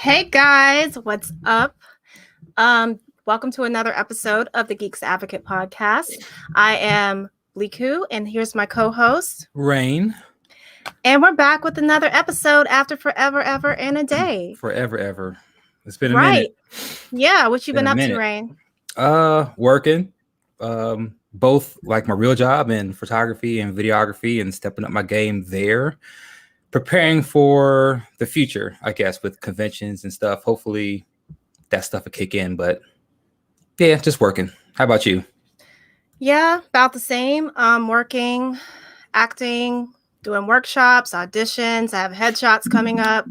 Hey guys, what's up? Welcome to another episode of the Geeks Advocate podcast. I am Bliku, and here's my co-host, Rain. And we're back with another episode after forever, ever, and a day. Forever, ever. It's been a minute. Yeah, what you been up to, Rain? Working. Both like my real job in photography and videography and stepping up my game there. Preparing for the future, I guess, with conventions and stuff. Hopefully that stuff will kick in, but yeah, just working. How about you? Yeah, about the same. Working, acting, doing workshops, auditions. I have headshots coming up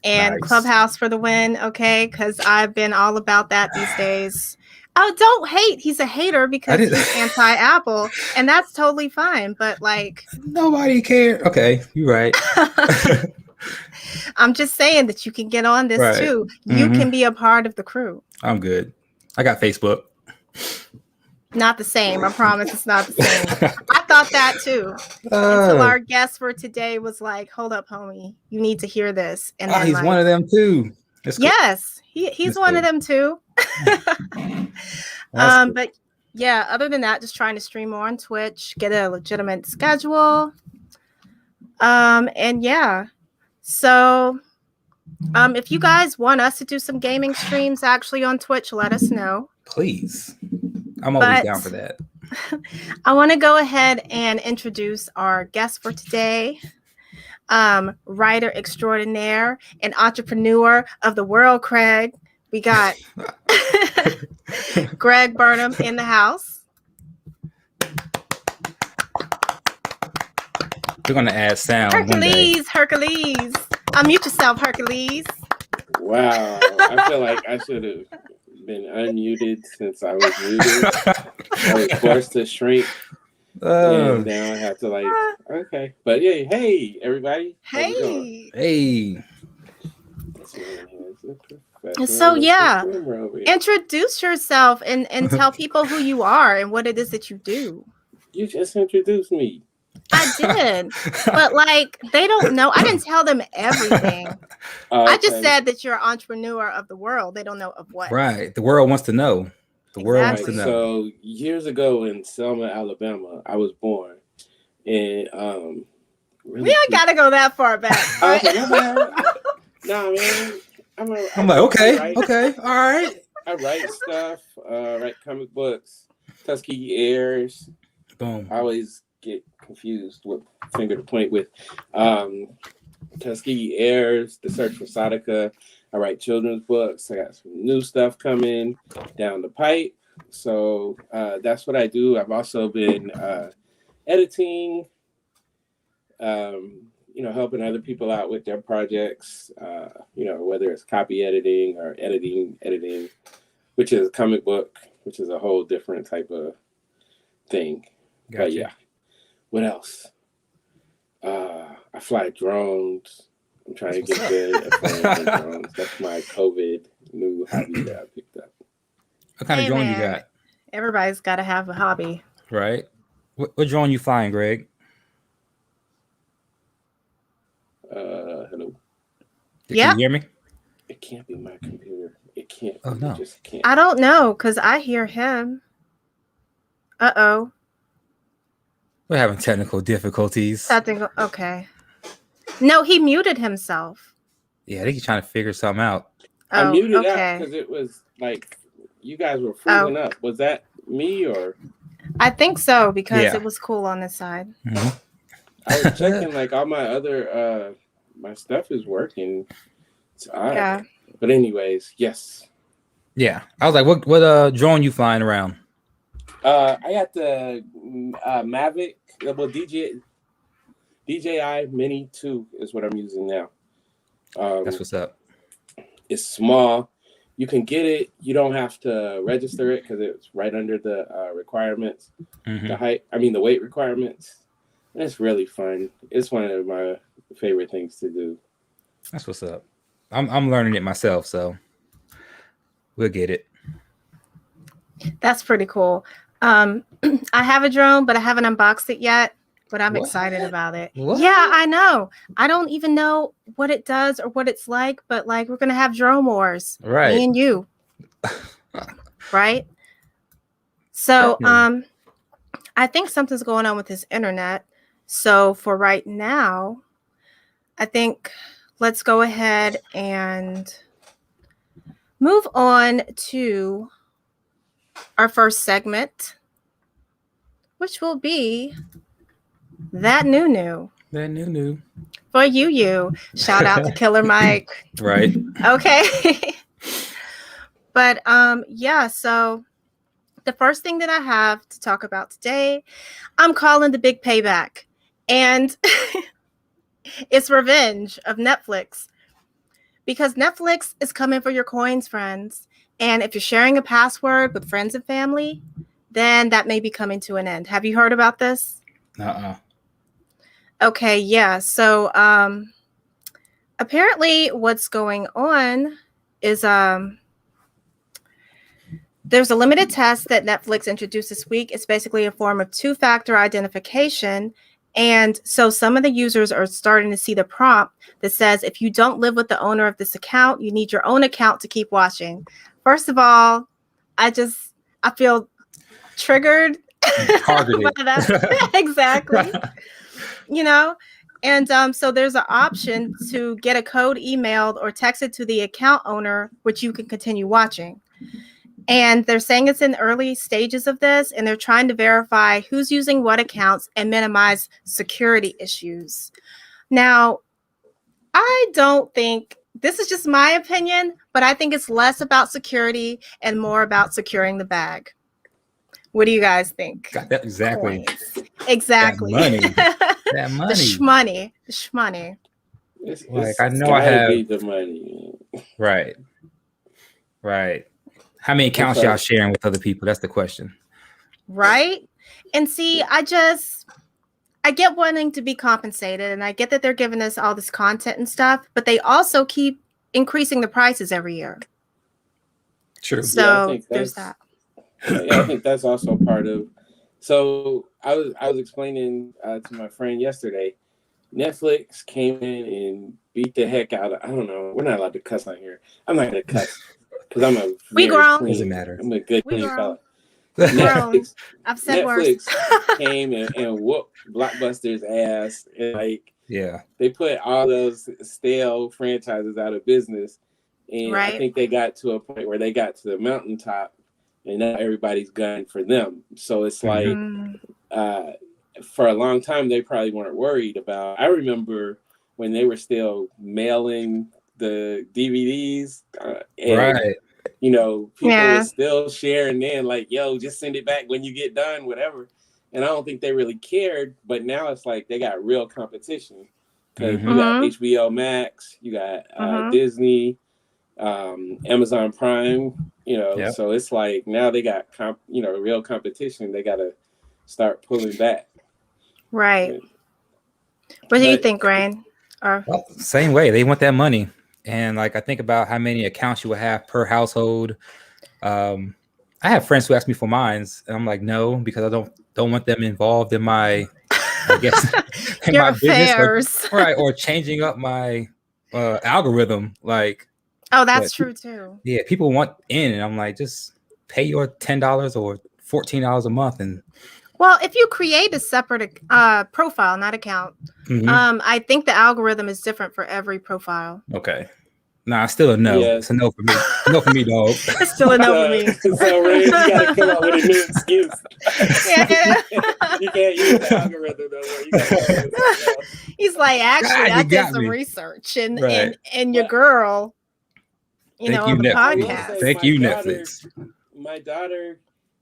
and Nice. Clubhouse for the win. Okay, because I've been all about that these days. Oh, don't hate. He's a hater because he's anti-Apple, and that's totally fine. But like, nobody cares. Okay, you're right. I'm just saying that you can get on this too. You can be a part of the crew. I'm good. I got Facebook. Not the same. I promise it's not the same. I thought that too. Until our guest for today was like, hold up, homie. You need to hear this. And then, he's one of them too. Yes, he's one of them too. But yeah, other than that, just trying to stream more on Twitch, get a legitimate schedule. And yeah. So if you guys want us to do some gaming streams actually on Twitch, let us know. Please. I'm always down for that. I want to go ahead and introduce our guest for today. Writer extraordinaire and entrepreneur of the world, Craig. We got Greg Burnham in the house. We're going to add sound. Hercules. Unmute yourself, Hercules. Wow. I feel like I should have been unmuted since I was muted. I was forced to shrink. And now I have to okay. But yeah, hey, everybody. Hey. So yeah, introduce yourself and tell people who you are and what it is that you do. You just introduced me. I did, but like they don't know. I didn't tell them everything. I just said that you're an entrepreneur of the world. They don't know of what. Right. The world wants to know. The world wants to know. So years ago in Selma, Alabama, I was born, and we ain't gotta go that far back. Right? No, man. I'm like, okay, all right. I write stuff. Write comic books. Tuskegee Airs. Boom. I always get confused what finger to point with. Tuskegee Airs, The Search for Sadaka. I write children's books. I got some new stuff coming down the pipe. So that's what I do. I've also been editing, helping other people out with their projects, whether it's copy editing or editing, which is a comic book, which is a whole different type of thing. Gotcha. But yeah. What else? I fly drones. I'm trying to get good at flying drones. That's my COVID new hobby that I picked up. What kind of drone you got? Everybody's got to have a hobby. Right. What drone you flying, Greg? Hello. Yeah. Can you hear me? It can't be my computer. It can't. Oh, no. It just can't. I don't know because I hear him. Uh-oh. We're having technical difficulties. Okay. No, he muted himself. Yeah, I think he's trying to figure something out. I muted out because it was like you guys were freezing up. Was that me or? I think so because it was cool on this side. Mm-hmm. I was checking like all my other my stuff is working. Yeah. But anyways, yes. Yeah, I was like, what drone you flying around? I got the Mavic, DJI Mini 2 is what I'm using now. That's what's up. It's small. You can get it. You don't have to register it because it's right under the requirements, the weight requirements. And it's really fun. It's one of my favorite things to do. That's what's up. I'm learning it myself, so we'll get it. That's pretty cool. I have a drone, but I haven't unboxed it yet. but I'm What? excited about it. What? Yeah, I know. I don't even know what it does or what it's like, but like we're gonna have drone wars, Right. me and you, right? So, Definitely. I think something's going on with his internet. So for right now, I think let's go ahead and move on to our first segment, which will be that new That new. for you. Shout out to Killer Mike. Right. Okay. But yeah, so the first thing that I have to talk about today, I'm calling the big payback. And it's revenge of Netflix. Because Netflix is coming for your coins, friends. And if you're sharing a password with friends and family, then that may be coming to an end. Have you heard about this? Okay, yeah. So apparently what's going on is there's a limited test that Netflix introduced this week. It's basically a form of two-factor identification. And so some of the users are starting to see the prompt that says, if you don't live with the owner of this account, you need your own account to keep watching. First of all, I feel triggered Targeted. by that. Exactly. You know, and so there's an option to get a code emailed or texted to the account owner, which you can continue watching. And they're saying it's in early stages of this, and they're trying to verify who's using what accounts and minimize security issues. Now, I don't think, this is just my opinion, but I think it's less about security and more about securing the bag. What do you guys think? Got that exactly. Coins. Exactly. That money. That money. The shmoney. It's I know I have the money. Right. How many accounts y'all sharing with other people? That's the question. Right. And see, I get wanting to be compensated, and I get that they're giving us all this content and stuff, but they also keep increasing the prices every year. True. So yeah, there's that. Yeah, I think that's also part of. So I was explaining to my friend yesterday. Netflix came in and beat the heck out of. I don't know. We're not allowed to cuss on here. I'm not gonna cuss because I'm a Doesn't matter. I'm a good clean fella. Netflix, I've said Netflix worse. came and whooped Blockbuster's ass, and like Yeah, they put all those stale franchises out of business. And Right. I think they got to a point where they got to the mountaintop, and now everybody's gunning for them. So it's like, for a long time, they probably weren't worried about. I remember when they were still mailing the DVDs, and right. you know, people were still sharing then, like, yo, just send it back when you get done, whatever. And I don't think they really cared. But now it's like they got real competition because you got HBO Max, you got Disney, Amazon Prime, you know. So it's like now they got real competition. They got to start pulling back. Right. What do you think, Rain? Well, same way. They want that money. And like I think about how many accounts you would have per household. I have friends who ask me for mines, and I'm like, no, because I don't want them involved in my, I guess, in your my affairs. business, or changing up my algorithm. Like, oh, that's true too. Yeah, people want in, and I'm like, just pay your $10 or $14 a month, and. Well, if you create a separate profile, not account, I think the algorithm is different for every profile. Okay. Nah, still a no. Yeah. It's a no for me. No for me, dog. It's still a no for me. So, Ray, you got to come up with a new excuse. You can't use the algorithm no more. You gotta He's like, actually, I did some research, and your girl, on the podcast. Thank you, Netflix. My daughter,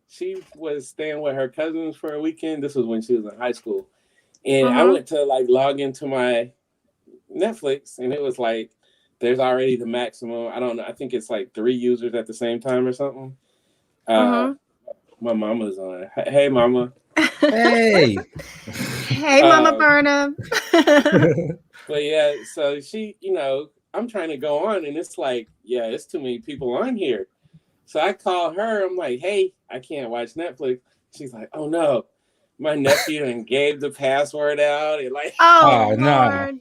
she was staying with her cousins for a weekend. This was when she was in high school. And I went to log into my Netflix, and it was like, there's already the maximum. I don't know. I think it's like 3 users at the same time or something. My mama's on. Hey, mama. Hey. Hey, Mama Burnham. But yeah, so she, I'm trying to go on, and it's like, it's too many people on here. So I call her. I'm like, hey, I can't watch Netflix. She's like, oh, no. my nephew and gave the password out, and like, oh no, Lord.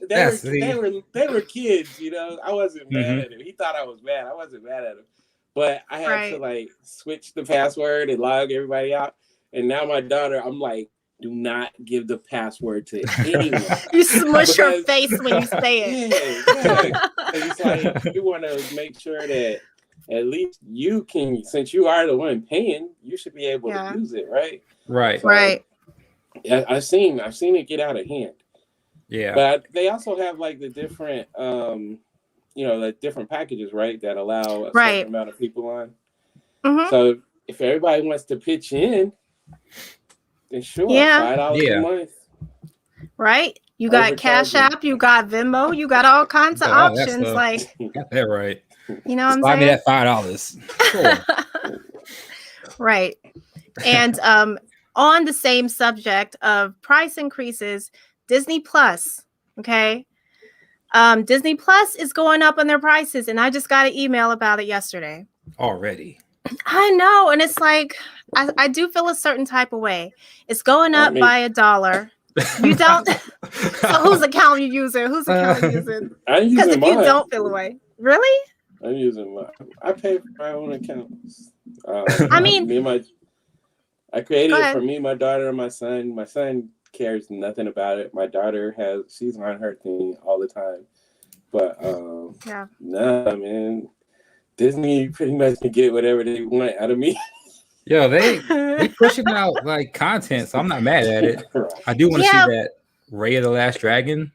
they were kids, you know. I wasn't mad at him. He thought I was mad. I wasn't mad at him, but I had to like switch the password and log everybody out. And now my daughter, I'm like, do not give the password to anyone. You smush your face when you say it. Yeah. It's like you want to make sure that at least you can, since you are the one paying, you should be able to use it, right? Right. So, right. I've seen it get out of hand. Yeah. But they also have like the different, the different packages, right, that allow a certain amount of people on. Mm-hmm. So if everybody wants to pitch in, then sure, $5 a month. Right. You got Cash App, you got Venmo, you got all kinds of options. Like, got that right. You know what I'm saying? Me that $5. Sure. Right. And on the same subject of price increases, Disney Plus, okay? Disney Plus is going up on their prices, and I just got an email about it yesterday. Already. I know, and it's like I do feel a certain type of way. It's going up by $1. You don't. So whose account you using? Whose account you using? I'm using because if mine. you don't feel away, really? I'm using mine. I pay for my own accounts. I mean, I created it for me, my daughter, and my son. My son cares nothing about it. My daughter she's on her thing all the time. But man, Disney pretty much can get whatever they want out of me. Yo, they pushing out like content, so I'm not mad at it. I do want to see that Ray of the Last Dragon.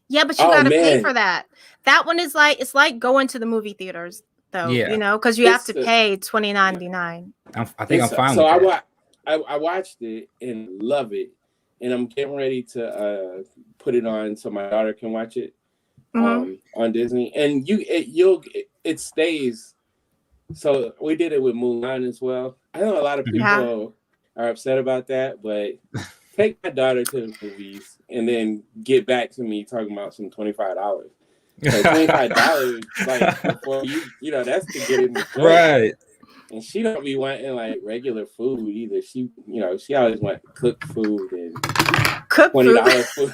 Yeah, but you gotta pay for that. That one is like, it's like going to the movie theaters, though. Yeah. You know, because you have to pay $29.99. I think I'm fine with that. I watched it and love it, and I'm getting ready to put it on so my daughter can watch it on Disney. And it stays. So we did it with Mulan as well. I know a lot of people are upset about that, but take my daughter to the movies and then get back to me talking about some $25. So $25, like before that's to get in the joint. Right. And she don't be wanting like regular food either. She always want cooked food and $20 food.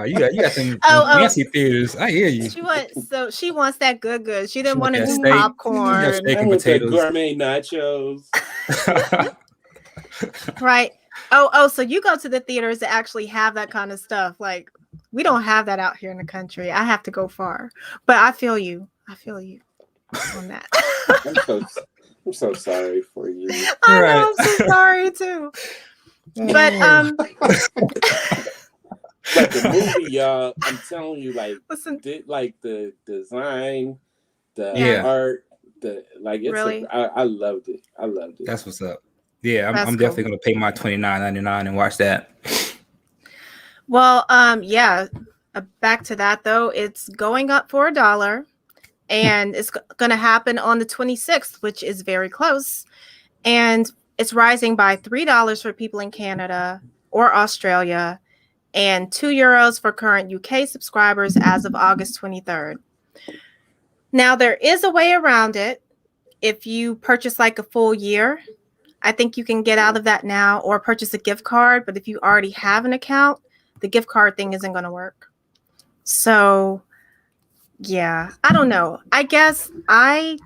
You got some fancy theaters. I hear you. She wants that good. She didn't want to do popcorn. Steak and potatoes. Gourmet nachos. Right. So you go to the theaters that actually have that kind of stuff. Like, we don't have that out here in the country. I have to go far. But I feel you on that. I'm so sorry for you. I know, I'm so sorry too. But like the movie, y'all, I'm telling you, like, the design, the art, I loved it. That's what's up. Yeah, I'm definitely gonna pay my $29.99 and watch that. Well, back to that though. It's going up for $1, and it's gonna happen on the 26th, which is very close, and it's rising by $3 for people in Canada or Australia, and €2 for current UK subscribers as of August 23rd. Now, there is a way around it. If you purchase like a full year, I think you can get out of that now, or purchase a gift card. But if you already have an account, the gift card thing isn't going to work. So, yeah, I don't know. I guess my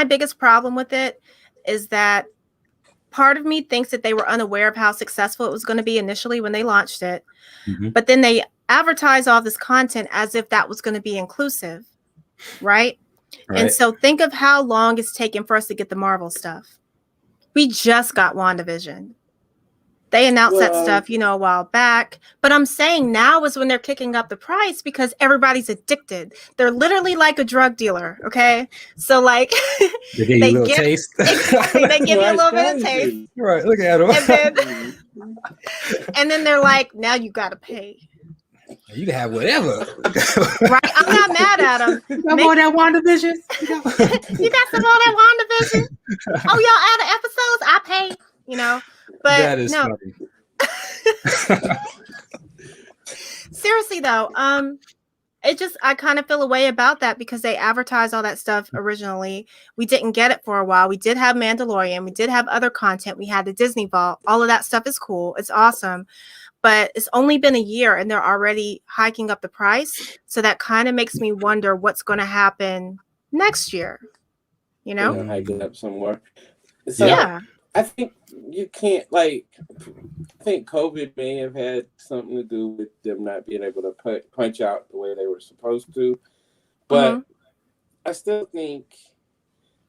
biggest problem with it is that part of me thinks that they were unaware of how successful it was going to be initially when they launched it. Mm-hmm. But then they advertise all this content as if that was going to be inclusive, right? And so think of how long it's taken for us to get the Marvel stuff. We just got WandaVision. They announced that stuff, a while back. But I'm saying now is when they're kicking up the price because everybody's addicted. They're literally like a drug dealer, okay? So, like, they give you a little taste. Exactly, they give you a little bit of taste. Right, look at them. And then they're like, now you got to pay. You can have whatever. Right? I'm not mad at them. You got more of that WandaVision? You got some more of that WandaVision? Oh, y'all added episodes? I pay, But that is funny. Seriously though, I kind of feel a way about that because they advertised all that stuff originally. We didn't get it for a while. We did have Mandalorian. We did have other content. We had the Disney Vault. All of that stuff is cool. It's awesome. But it's only been a year and they're already hiking up the price. So that kind of makes me wonder what's going to happen next year. You know? They're gonna hike it up some more. So Yeah. I think you can't I think COVID may have had something to do with them not being able to punch out the way they were supposed to. But I still think,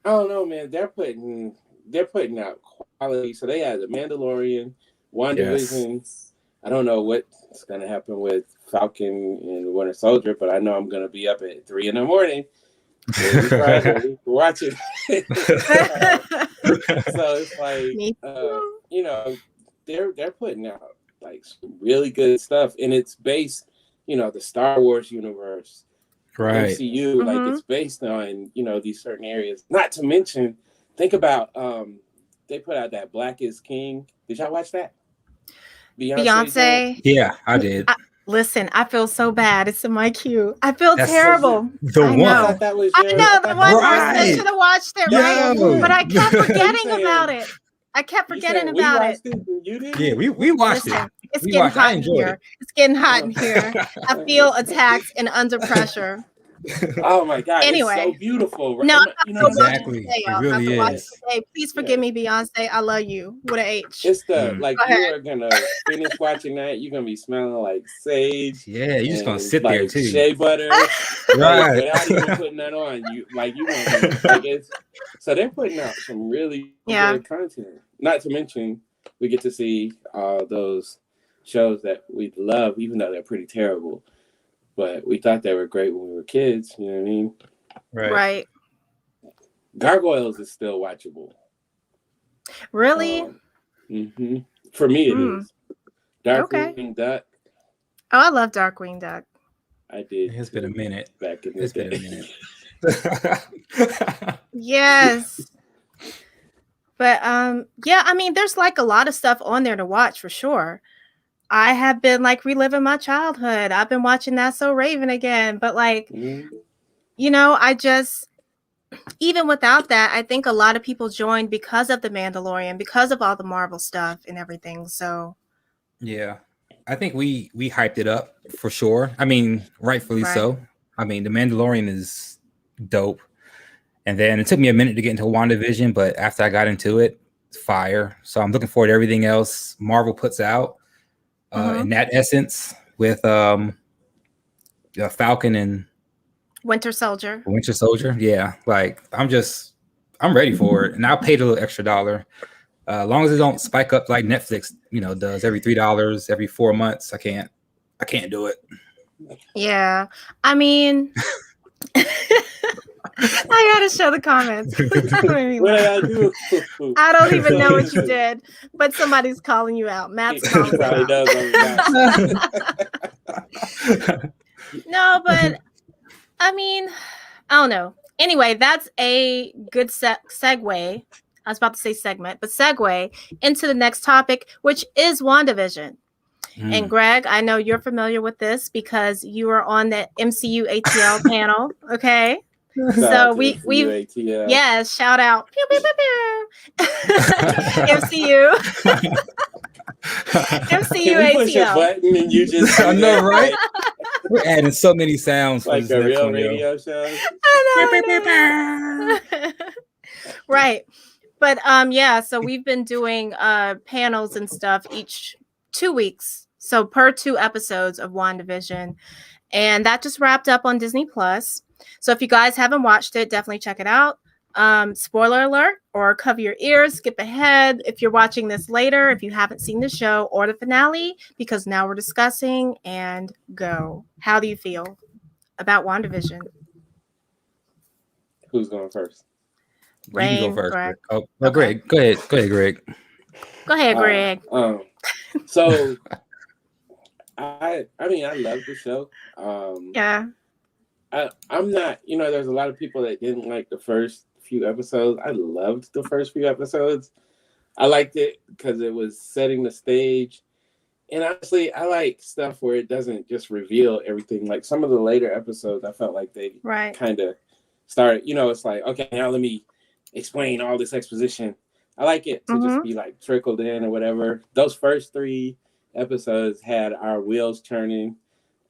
I don't know, man. They're putting out quality. So they had the Mandalorian, WandaVision. Yes. I don't know what's gonna happen with Falcon and Winter Soldier, but I know I'm gonna be up at 3 a.m. Friday watching. So it's like, you know, they're putting out like some really good stuff, and it's based, you know, the Star Wars universe, right? MCU, like it's based on, you know, these certain areas. Not to mention, think about they put out that Black is King. Did y'all watch that? Beyonce. Yeah, I did. Listen, I feel so bad. It's in my queue. I feel terrible. I know the one person should have watched it, right? But I kept forgetting about it. I kept forgetting about it. You did? Yeah, we watched it. It's getting hot in here. It's getting hot in here. I feel attacked and under pressure. Oh my God! Anyway, it's so beautiful. No, exactly. It really is. Please forgive me, Beyonce. I love you. With an H. It's the you are gonna finish watching that. You're gonna be smelling like sage. Yeah, you're just gonna sit there too. Shea butter, right? Without even putting that on, you want so they're putting out some really good content. Not to mention, we get to see those shows that we love, even though they're pretty terrible. But we thought they were great when we were kids. You know what I mean? Right. Gargoyles is still watchable. Really? For me, it is. Darkwing Duck. Oh, I love Darkwing Duck. I did. It's been a minute. Back in the day. Been a minute. Yes. But yeah, I mean, there's like a lot of stuff on there to watch for sure. I have been like reliving my childhood. I've been watching That's So Raven again. But like, you know, I just, even without that, I think a lot of people joined because of The Mandalorian, because of all the Marvel stuff and everything. So, yeah, I think we hyped it up for sure. I mean, rightfully so. I mean, The Mandalorian is dope. And then it took me a minute to get into WandaVision, but after I got into it, it's fire. So I'm looking forward to everything else Marvel puts out. In that essence, with Falcon and Winter Soldier. Yeah, like I'm ready for it, and I'll pay the little extra $1. As long as it don't spike up like Netflix, you know, does every $3 every 4 months. I can't do it. Yeah, I mean, I gotta show the comments. What did I do? I don't even know what you did, but somebody's calling you out. Matt's calling you out. No, but I mean, I don't know. Anyway, that's a good segue. I was about to say segment, but segue into the next topic, which is WandaVision. And Greg, I know you're familiar with this because you were on the MCU ATL panel. Okay. So we yes, shout out. Pew, pew, pew, pew. MCU. MCU push a button and you just I know, right? We're adding so many sounds for like this a real radio show. I know. Right. But yeah, so we've been doing panels and stuff each 2 weeks. So per 2 episodes of WandaVision. And that just wrapped up on Disney Plus. So if you guys haven't watched it, definitely check it out. Spoiler alert, or cover your ears, skip ahead if you're watching this later, if you haven't seen the show or the finale, because now we're discussing and go. How do you feel about WandaVision? Who's going first? Rain, you can go first. Greg. Okay. Greg. Go ahead, Greg. Go ahead, Greg. So I mean, I love the show. Yeah. I'm not, you know, there's a lot of people that didn't like the first few episodes. I loved the first few episodes. I liked it because it was setting the stage. And honestly, I like stuff where it doesn't just reveal everything. Like some of the later episodes, I felt like they kind of started, it's like, okay, now let me explain all this exposition. I like it to just be like trickled in or whatever. Those first 3 episodes had our wheels turning,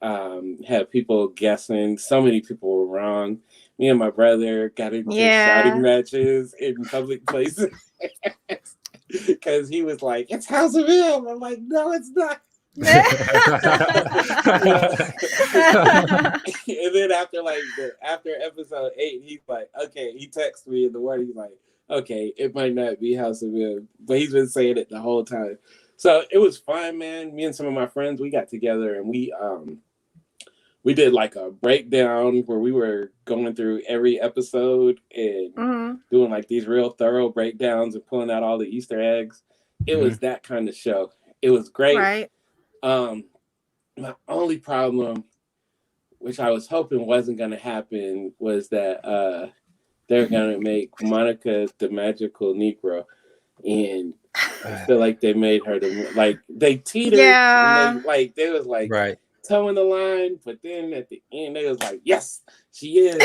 had people guessing. So many people were wrong. Me and my brother got into shouting matches in public places because he was like, "It's House of M." I'm like, "No, it's not." And then after episode 8, he's like, "Okay." He texts me in the morning. He's like, "Okay, it might not be House of M," but he's been saying it the whole time. So it was fun, man. Me and some of my friends, we got together and we did like a breakdown where we were going through every episode and doing like these real thorough breakdowns and pulling out all the Easter eggs. It was that kind of show. It was great. Right. My only problem, which I was hoping wasn't going to happen, was that they're going to make Monica the magical Negro. And I feel like they made her they teetered. Yeah. And they was like, towing the line, but then at the end they was like, "Yes, she is."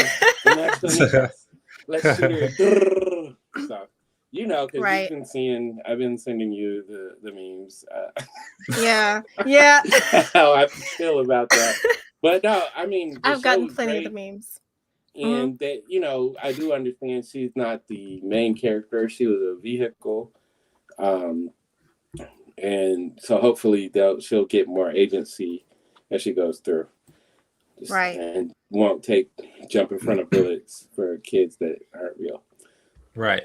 Let's shoot her. So, because I've been sending you the memes. Yeah. How I feel about that. But no, I mean, I've gotten plenty of the memes. And that, I do understand she's not the main character. She was a vehicle. And so hopefully she'll get more agency as she goes through. And won't jump in front of bullets for kids that aren't real. Right.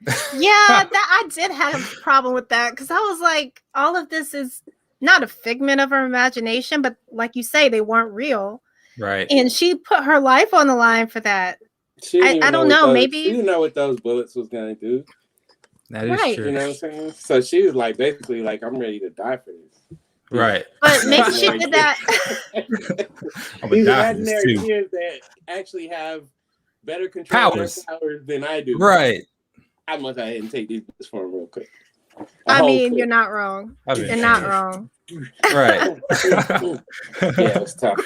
I did have a problem with that because I was like, all of this is not a figment of her imagination, but like you say, they weren't real. Right. And she put her life on the line for that. I don't know. Maybe she didn't know what those bullets was going to do. That is true. You know what I'm saying? So she was like, basically, like, I'm ready to die for this. Right. But maybe she did that. These imaginary kids that actually have better control powers than I do. Right. I must go ahead and take these books for them real quick. You're not wrong. You're not wrong. Right. Yeah, it's tough.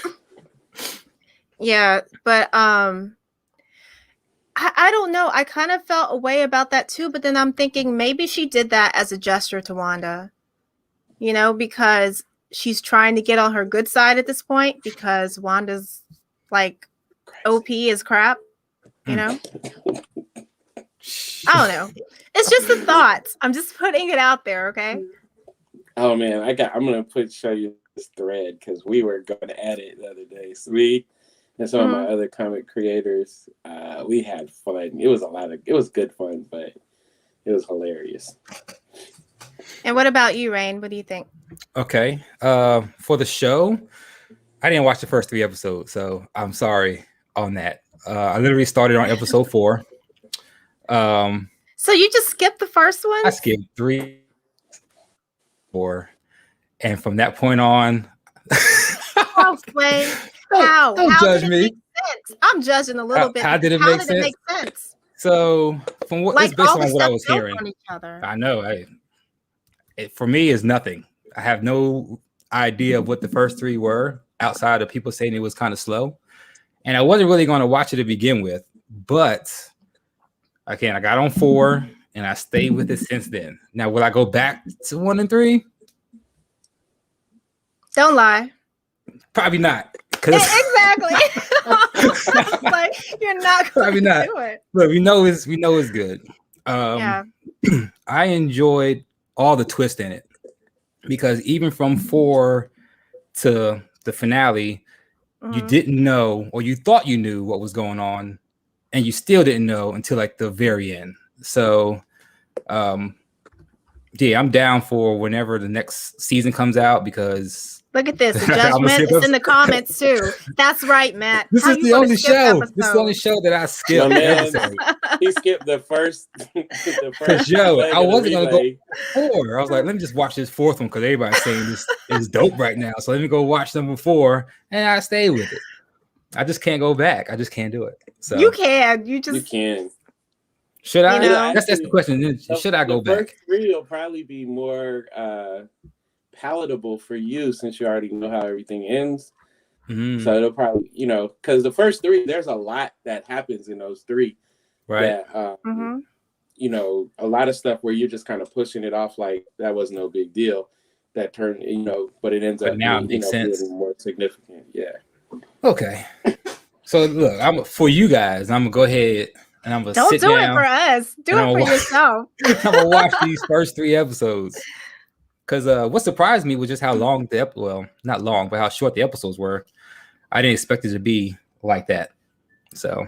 Yeah, but I don't know. I kind of felt a way about that too, but then I'm thinking maybe she did that as a gesture to Wanda. Because she's trying to get on her good side at this point because Wanda's like OP is crap, I don't know. It's just the thoughts. I'm just putting it out there, okay? Oh man, I'm gonna show you this thread because we were going at it the other day. So me and some of my other comic creators, we had fun. It was good fun, but it was hilarious. And what about you, Rain? What do you think? Okay. For the show, I didn't watch the first 3 episodes, so I'm sorry on that. I literally started on episode 4. So you just skipped the first one? I skipped 3, 4, and from that point on. How? Don't how judge did it me. Make sense? I'm judging a little bit. How did it make sense? So from what it's based on what I was hearing. I know. For me, is nothing. I have no idea of what the first 3 were outside of people saying it was kind of slow. And I wasn't really going to watch it to begin with. But again, I got on 4 and I stayed with it since then. Now, will I go back to 1 and 3? Don't lie. Probably not. Exactly. Like you're not going to do it. But we know it's good. I enjoyed all the twist in it because even from 4 to the finale, you didn't know, or you thought you knew what was going on, and you still didn't know until like the very end. So, I'm down for whenever the next season comes out because. Look at this. The judgment is in the comments too. That's right, Matt. This is the only show. This is the only show that I skipped. He skipped the first. I wasn't gonna go 4. I was like, let me just watch this 4th one because everybody's saying this is dope right now. So let me go watch number 4, and I stay with it. I just can't go back. I just can't do it. So you can. You can. Should I? That's the question. Should I go back? First 3 will probably be more palatable for you since you already know how everything ends. So it'll probably, because the first 3, there's a lot that happens in those 3. Right. That, a lot of stuff where you're just kind of pushing it off like that was no big deal. That turned, but it ends up now being, it makes sense. being more significant. Yeah. Okay. So look, for you guys, I'm gonna go ahead and I'm gonna Don't sit do down. it for us. Do it for yourself. I'm gonna watch these first 3 episodes. Because what surprised me was just how long not long, but how short the episodes were. I didn't expect it to be like that. So,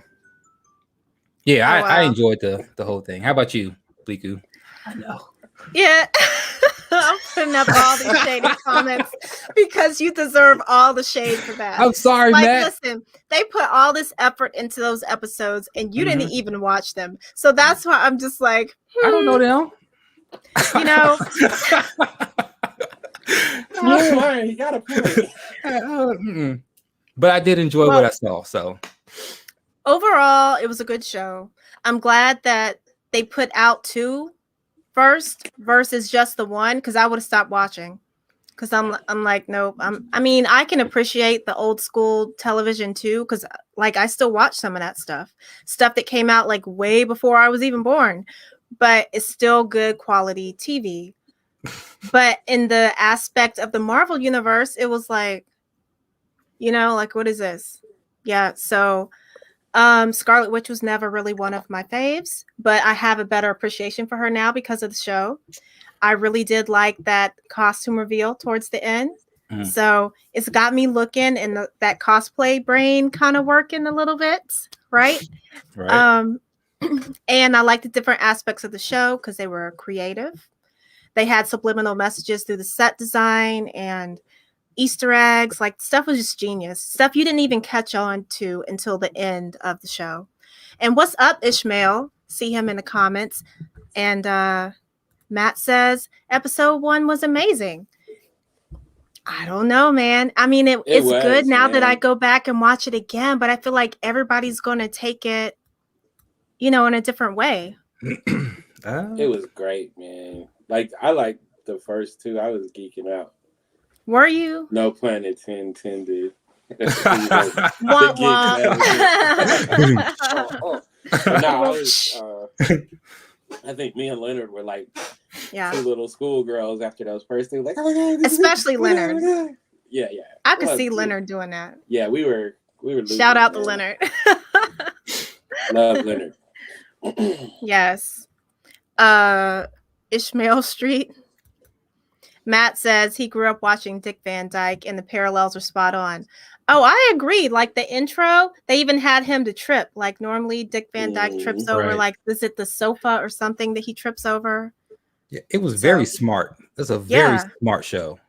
yeah, I enjoyed the whole thing. How about you, Bliku? I know. Yeah. I'm putting up all these shady comments because you deserve all the shade for that. I'm sorry, Matt. Listen, they put all this effort into those episodes and you didn't even watch them. So that's why I'm just like, I don't know them. You got a point. But I did enjoy what I saw. So overall, it was a good show. I'm glad that they put out 2 first versus just the 1, because I would have stopped watching. Because I'm like, nope. I can appreciate the old school television too, because I still watch some of that stuff that came out like way before I was even born, but it's still good quality TV. But in the aspect of the Marvel universe, it was like, what is this? Yeah. So Scarlet Witch was never really one of my faves, but I have a better appreciation for her now because of the show. I really did like that costume reveal towards the end. So it's got me looking and that cosplay brain kind of working a little bit. Right. And I like the different aspects of the show because they were creative. They had subliminal messages through the set design and Easter eggs. Stuff was just genius. Stuff you didn't even catch on to until the end of the show. And what's up, Ishmael? See him in the comments. And Matt says, episode 1 was amazing. I don't know, man. It's good now that I go back and watch it again, but I feel like everybody's going to take it, in a different way. It was great, man. I liked the first 2. I was geeking out. Were you? No pun intended. I think me and Leonard were like 2 little schoolgirls after those first 2. Like, oh my God, especially Leonard. Yeah. I could see Leonard doing that. Yeah, we were. Shout out to Leonard. Love Leonard. Yes. Ishmael Street. Matt says he grew up watching Dick Van Dyke and the parallels are spot on. Oh, I agree. The intro, they even had him to trip. Normally Dick Van Dyke trips over, is it the sofa or something that he trips over? Yeah, it was very smart. It's a very smart show.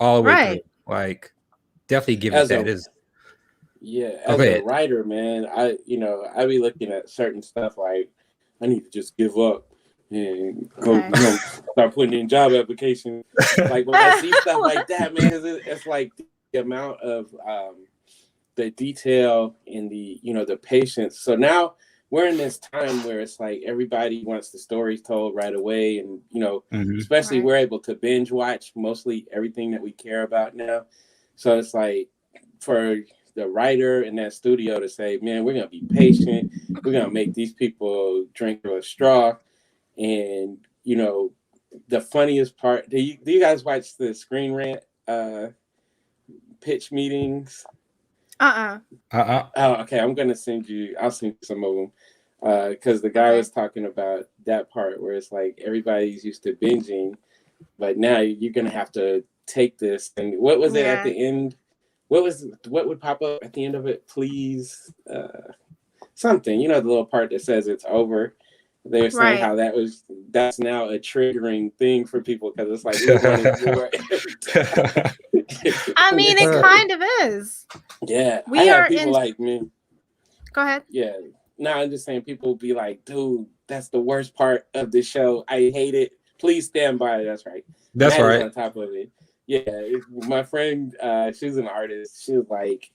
All the way through. Definitely give it that. As a writer, man, I be looking at certain stuff I need to just give up and go start putting in job applications. When I see stuff like that, man, it's like the amount of the detail and the patience. So now we're in this time where it's like everybody wants the stories told right away, and especially we're able to binge watch mostly everything that we care about now. So it's like for the writer in that studio to say, man, we're gonna be patient, we're gonna make these people drink through a straw. And the funniest part, do you guys watch the Screen Rant pitch meetings? Oh, okay. I'll send you some of them because the guy was talking about that part where it's like everybody's used to binging, but now you're gonna have to take this. And what was it at the end? What would pop up at the end of it? Please, something. The little part that says it's over. They're saying how that's now a triggering thing for people because it's like we wanted more. It kind of is. Yeah, we are people like me. Go ahead. Yeah, no, I'm just saying people be like, dude, that's the worst part of the show. I hate it. Please stand by. That's right. That's Matt right. On top of it, my friend, she's an artist. She was like,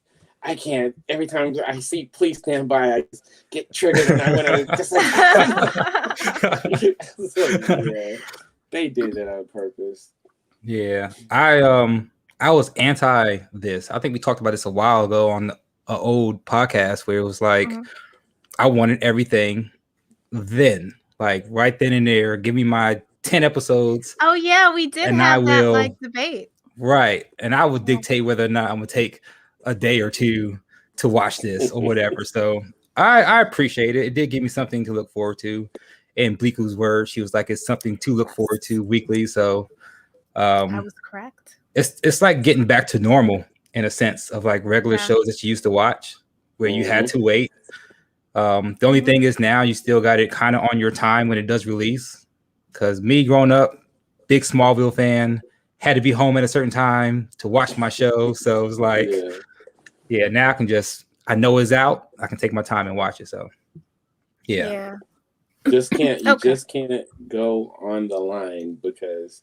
I can't. Every time I see "Please Stand By," I just get triggered, and I want to just like. So, they did it on purpose. Yeah, I was anti this. I think we talked about this a while ago on an old podcast where it was like I wanted everything then, like right then and there. Give me my 10 episodes, Oh yeah, we did and I have that like will debate. right, and I would dictate whether or not I'm gonna take a day or two to watch this or whatever. So I appreciate it. It did give me something to look forward to. In Bleeku's words, she was like, "It's something to look forward to weekly." So I was correct. it's like getting back to normal in a sense of like regular Yeah. shows that you used to watch where you had to wait. The only thing is now you still got it kind of on your time when it does release. Because me growing up, big Smallville fan, had to be home at a certain time to watch my show. So it was like, yeah, now I can just, I know it's out. I can take my time and watch it. So yeah. Just can't go on the line because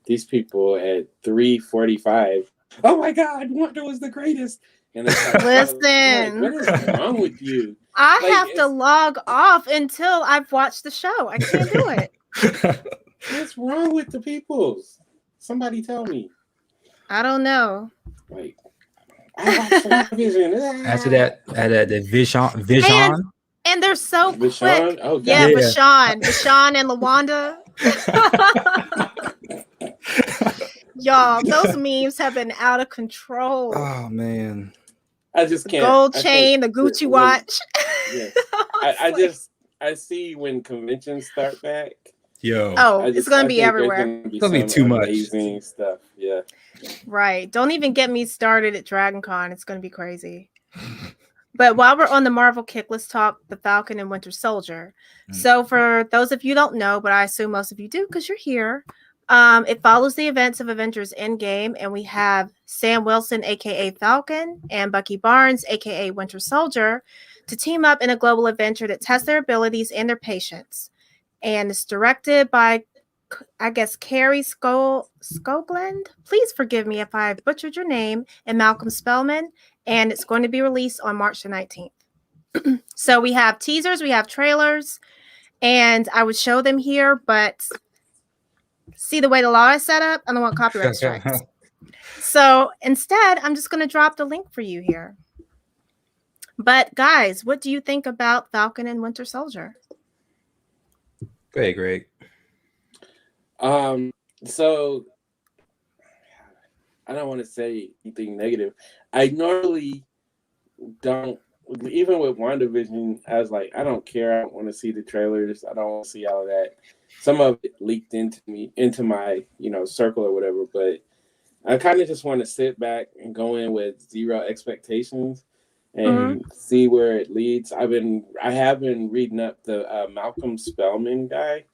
these people at 3:45. Oh my God, Wonder was the greatest. And it's like, listen, what is wrong with you? I have to log off until I've watched the show. I can't do it. What's wrong with the people? Somebody tell me. I don't know. Like, I watch television. After that, the Vision. And they're so Vashon? quick. Oh, God. Yeah, Vashon and LaWanda. Y'all, those memes have been out of control. Oh man, I just can't. Gold chain, the Gucci watch. Yeah. I see when conventions start back. Yo. Oh, it's gonna be everywhere. It's gonna be too much. Amazing stuff. Yeah. Right. Don't even get me started at Dragon Con. It's gonna be crazy. But while we're on the Marvel kick, let's talk the Falcon and Winter Soldier. So for those of you who don't know, but I assume most of you do because you're here, it follows the events of Avengers Endgame, and we have Sam Wilson, aka Falcon, and Bucky Barnes, aka Winter Soldier, to team up in a global adventure that tests their abilities and their patience. And it's directed by, I guess, Carrie Skogland. Please forgive me if I butchered your name, and Malcolm Spellman. And it's going to be released on March the 19th. So we have teasers, we have trailers, and I would show them here, but see the way the law is set up? I don't want copyright strikes. So instead, I'm just going to drop the link for you here. But guys, what do you think about Falcon and Winter Soldier? Hey, Greg. So I don't want to say anything negative. I normally don't, even with WandaVision, I was like, I don't care. I don't want to see the trailers. I don't want to see all of that. Some of it leaked into my, circle or whatever, but I kind of just want to sit back and go in with zero expectations and see where it leads. I have been reading up the Malcolm Spellman guy,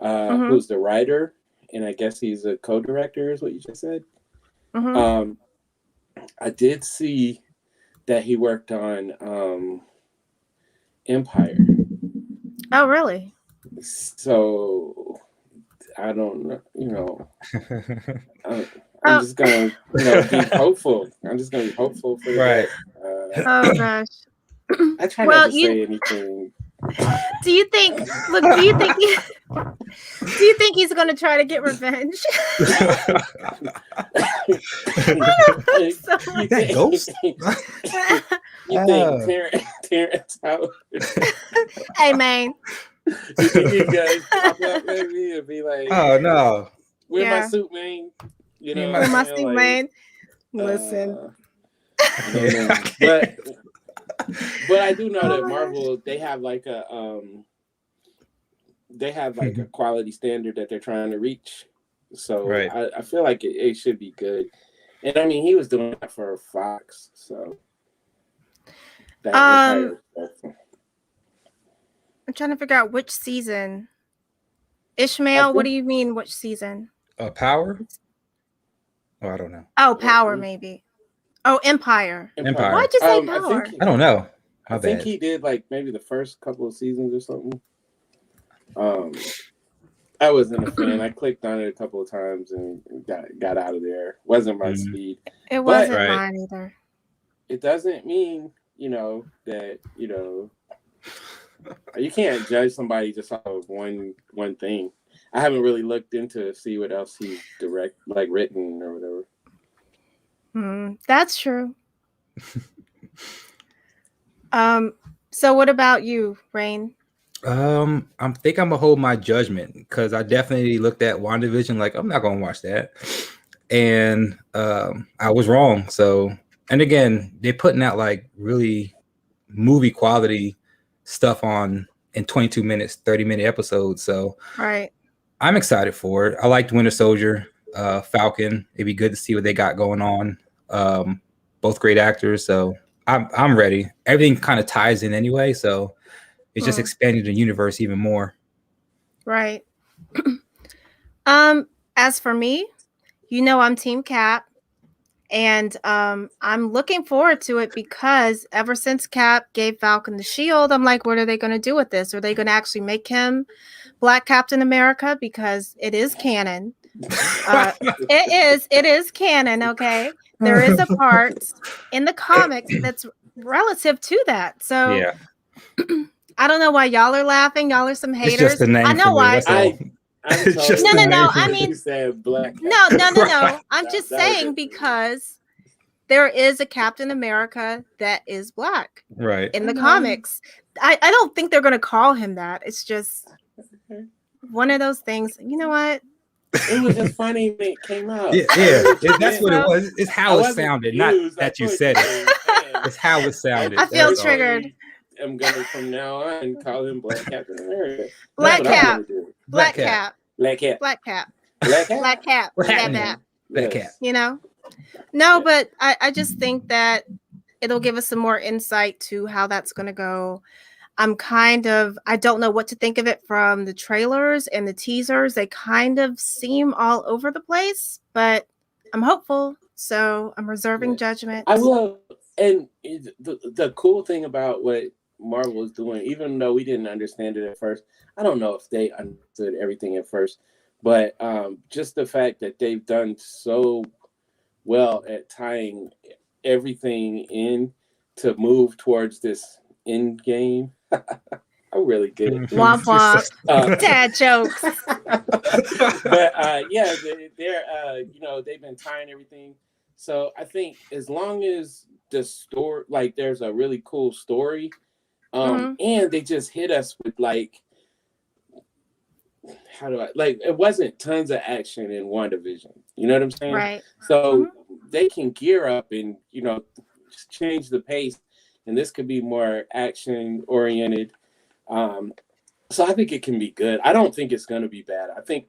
who's the writer, and I guess he's a co-director, is what you just said. I did see that he worked on Empire. Oh, really? So I don't know. I'm just gonna, be hopeful. I'm just gonna be hopeful for right. Oh gosh. I try not to say anything. Do you think he's going to try to get revenge? Ghost? You think Terrence Howard? Hey man. You think you guys pop up maybe and be like, oh no, where my suit, man? Where my suit, man? Listen. But I do know that Marvel, they have like a quality standard that they're trying to reach. So right. I feel like it should be good. And I mean, he was doing that for Fox, so that I'm trying to figure out which season. Ishmael, what do you mean which season? Power? Oh, I don't know. Oh, Power maybe. Oh, Empire. Why'd you say Power? I don't know. I think he did like maybe the first couple of seasons or something. I wasn't a fan. I clicked on it a couple of times and got out of there. Wasn't my speed. It wasn't mine either. It doesn't mean, that, you can't judge somebody just off of one thing. I haven't really looked into see what else he's written or whatever. That's true. So what about you, Rain? I think I'm gonna hold my judgment because I definitely looked at WandaVision like I'm not gonna watch that, and I was wrong. So, and again, they're putting out like really movie quality stuff on in 22 minutes, 30-minute episodes. So, Right. I'm excited for it. I liked Winter Soldier, Falcon. It'd be good to see what they got going on. Both great actors, so I'm ready. Everything kind of ties in anyway, so. It's just expanding the universe even more. Right. As for me, I'm Team Cap, and I'm looking forward to it because ever since Cap gave Falcon the shield, I'm like, what are they going to do with this? Are they going to actually make him Black Captain America? Because it is canon. It is canon. Okay, there is a part in the comics that's relative to that. So yeah. I don't know why y'all are laughing. Y'all are some haters. It's just the name. I know why. No. I mean, said Black. No. I'm just saying because there is a Captain America that is Black, right, in the comics. I don't think they're going to call him that. It's just one of those things. You know what? It was just funny when it came out. Yeah. That's what it was. It's how it sounded, not that you said it. It's how it sounded. I feel triggered. I'm gonna from now on call him Black Captain America. Black Cap. Black Cap. Black Cap. Black Cap. Black Cap. Black Cap. No, but I just think that it'll give us some more insight to how that's going to go. I don't know what to think of it from the trailers and the teasers. They kind of seem all over the place, but I'm hopeful. So I'm reserving judgment. I will. And the cool thing about what Marvel is doing, even though we didn't understand it at first, I don't know if they understood everything at first, but just the fact that they've done so well at tying everything in to move towards this end game. I really did. Womp womp. Dad jokes. But they've been tying everything. So I think as long as the story, like there's a really cool story, and they just hit us with it wasn't tons of action in WandaVision. You know what I'm saying? Right. So they can gear up and, change the pace, and this could be more action oriented. So I think it can be good. I don't think it's going to be bad. I think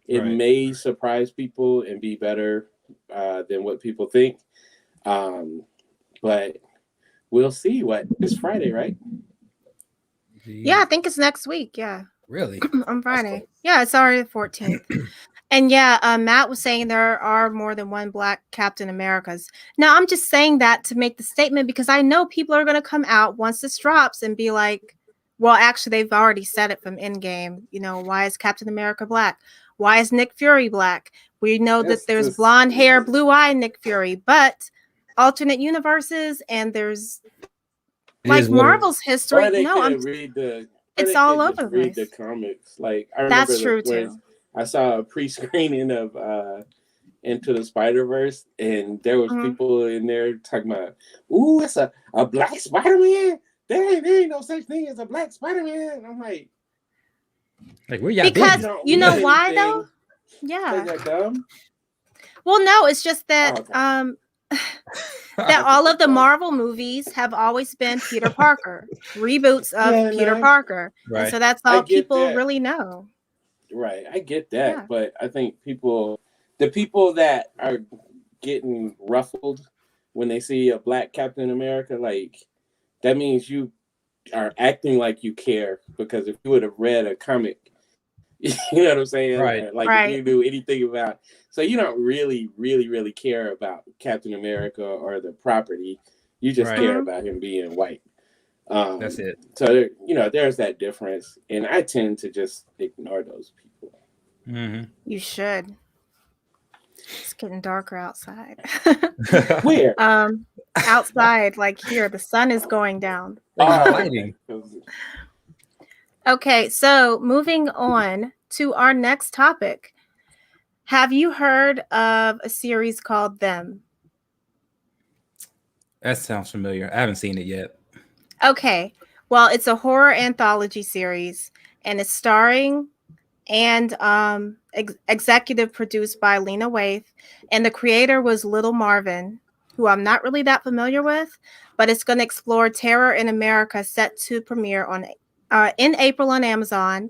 it may surprise people and be better than what people think. But we'll see. It's Friday, right? Yeah, I think it's next week. Yeah. Really? On Friday. Cool. Yeah, it's already the 14th. And Matt was saying there are more than one Black Captain Americas. Now, I'm just saying that to make the statement because I know people are going to come out once this drops and be like, well, actually, they've already said it from Endgame. Why is Captain America Black? Why is Nick Fury Black? We know that there's blonde hair, blue eye Nick Fury, but alternate universes and there's Marvel's history. It's all over the place. Read the comics. I remember that's true too. I saw a pre-screening of Into the Spider-Verse, and there was people in there talking about, "Ooh, it's a Black Spider-Man. There ain't no such thing as a Black Spider-Man." I'm like where y'all because been? You know why though? Yeah. Well, no, it's just that that all of the Marvel movies have always been Peter Parker, reboots of Peter Parker. Right. And so that's all people really know. Right. I get that. But I think the people that are getting ruffled when they see a Black Captain America, that means you are acting like you care, because if you would have read a comic, you know what I'm saying? Right. If you knew anything about, so you don't really, really, really care about Captain America or the property. You just care about him being white. That's it. So there's that difference, and I tend to just ignore those people. Mm-hmm. You should. It's getting darker outside. Where? Outside, here, the sun is going down. Lighting. Okay, so moving on to our next topic. Have you heard of a series called Them? That sounds familiar. I haven't seen it yet. Okay. Well, it's a horror anthology series, and it's starring and executive produced by Lena Waithe, and the creator was Little Marvin, who I'm not really that familiar with, but it's going to explore terror in America, set to premiere on in April on Amazon.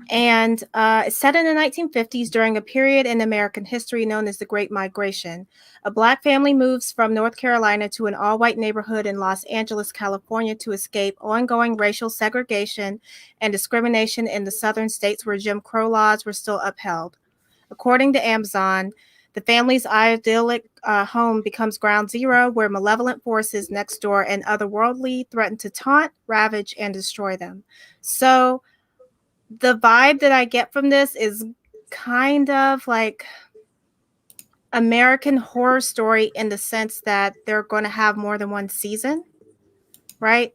And it's set in the 1950s during a period in American history known as the Great Migration. A Black family moves from North Carolina to an all-white neighborhood in Los Angeles, California to escape ongoing racial segregation and discrimination in the southern states where Jim Crow laws were still upheld. According to Amazon, the family's idyllic home becomes ground zero where malevolent forces next door and otherworldly threaten to taunt, ravage, and destroy them. So the vibe that I get from this is kind of like American Horror Story in the sense that they're going to have more than one season, right?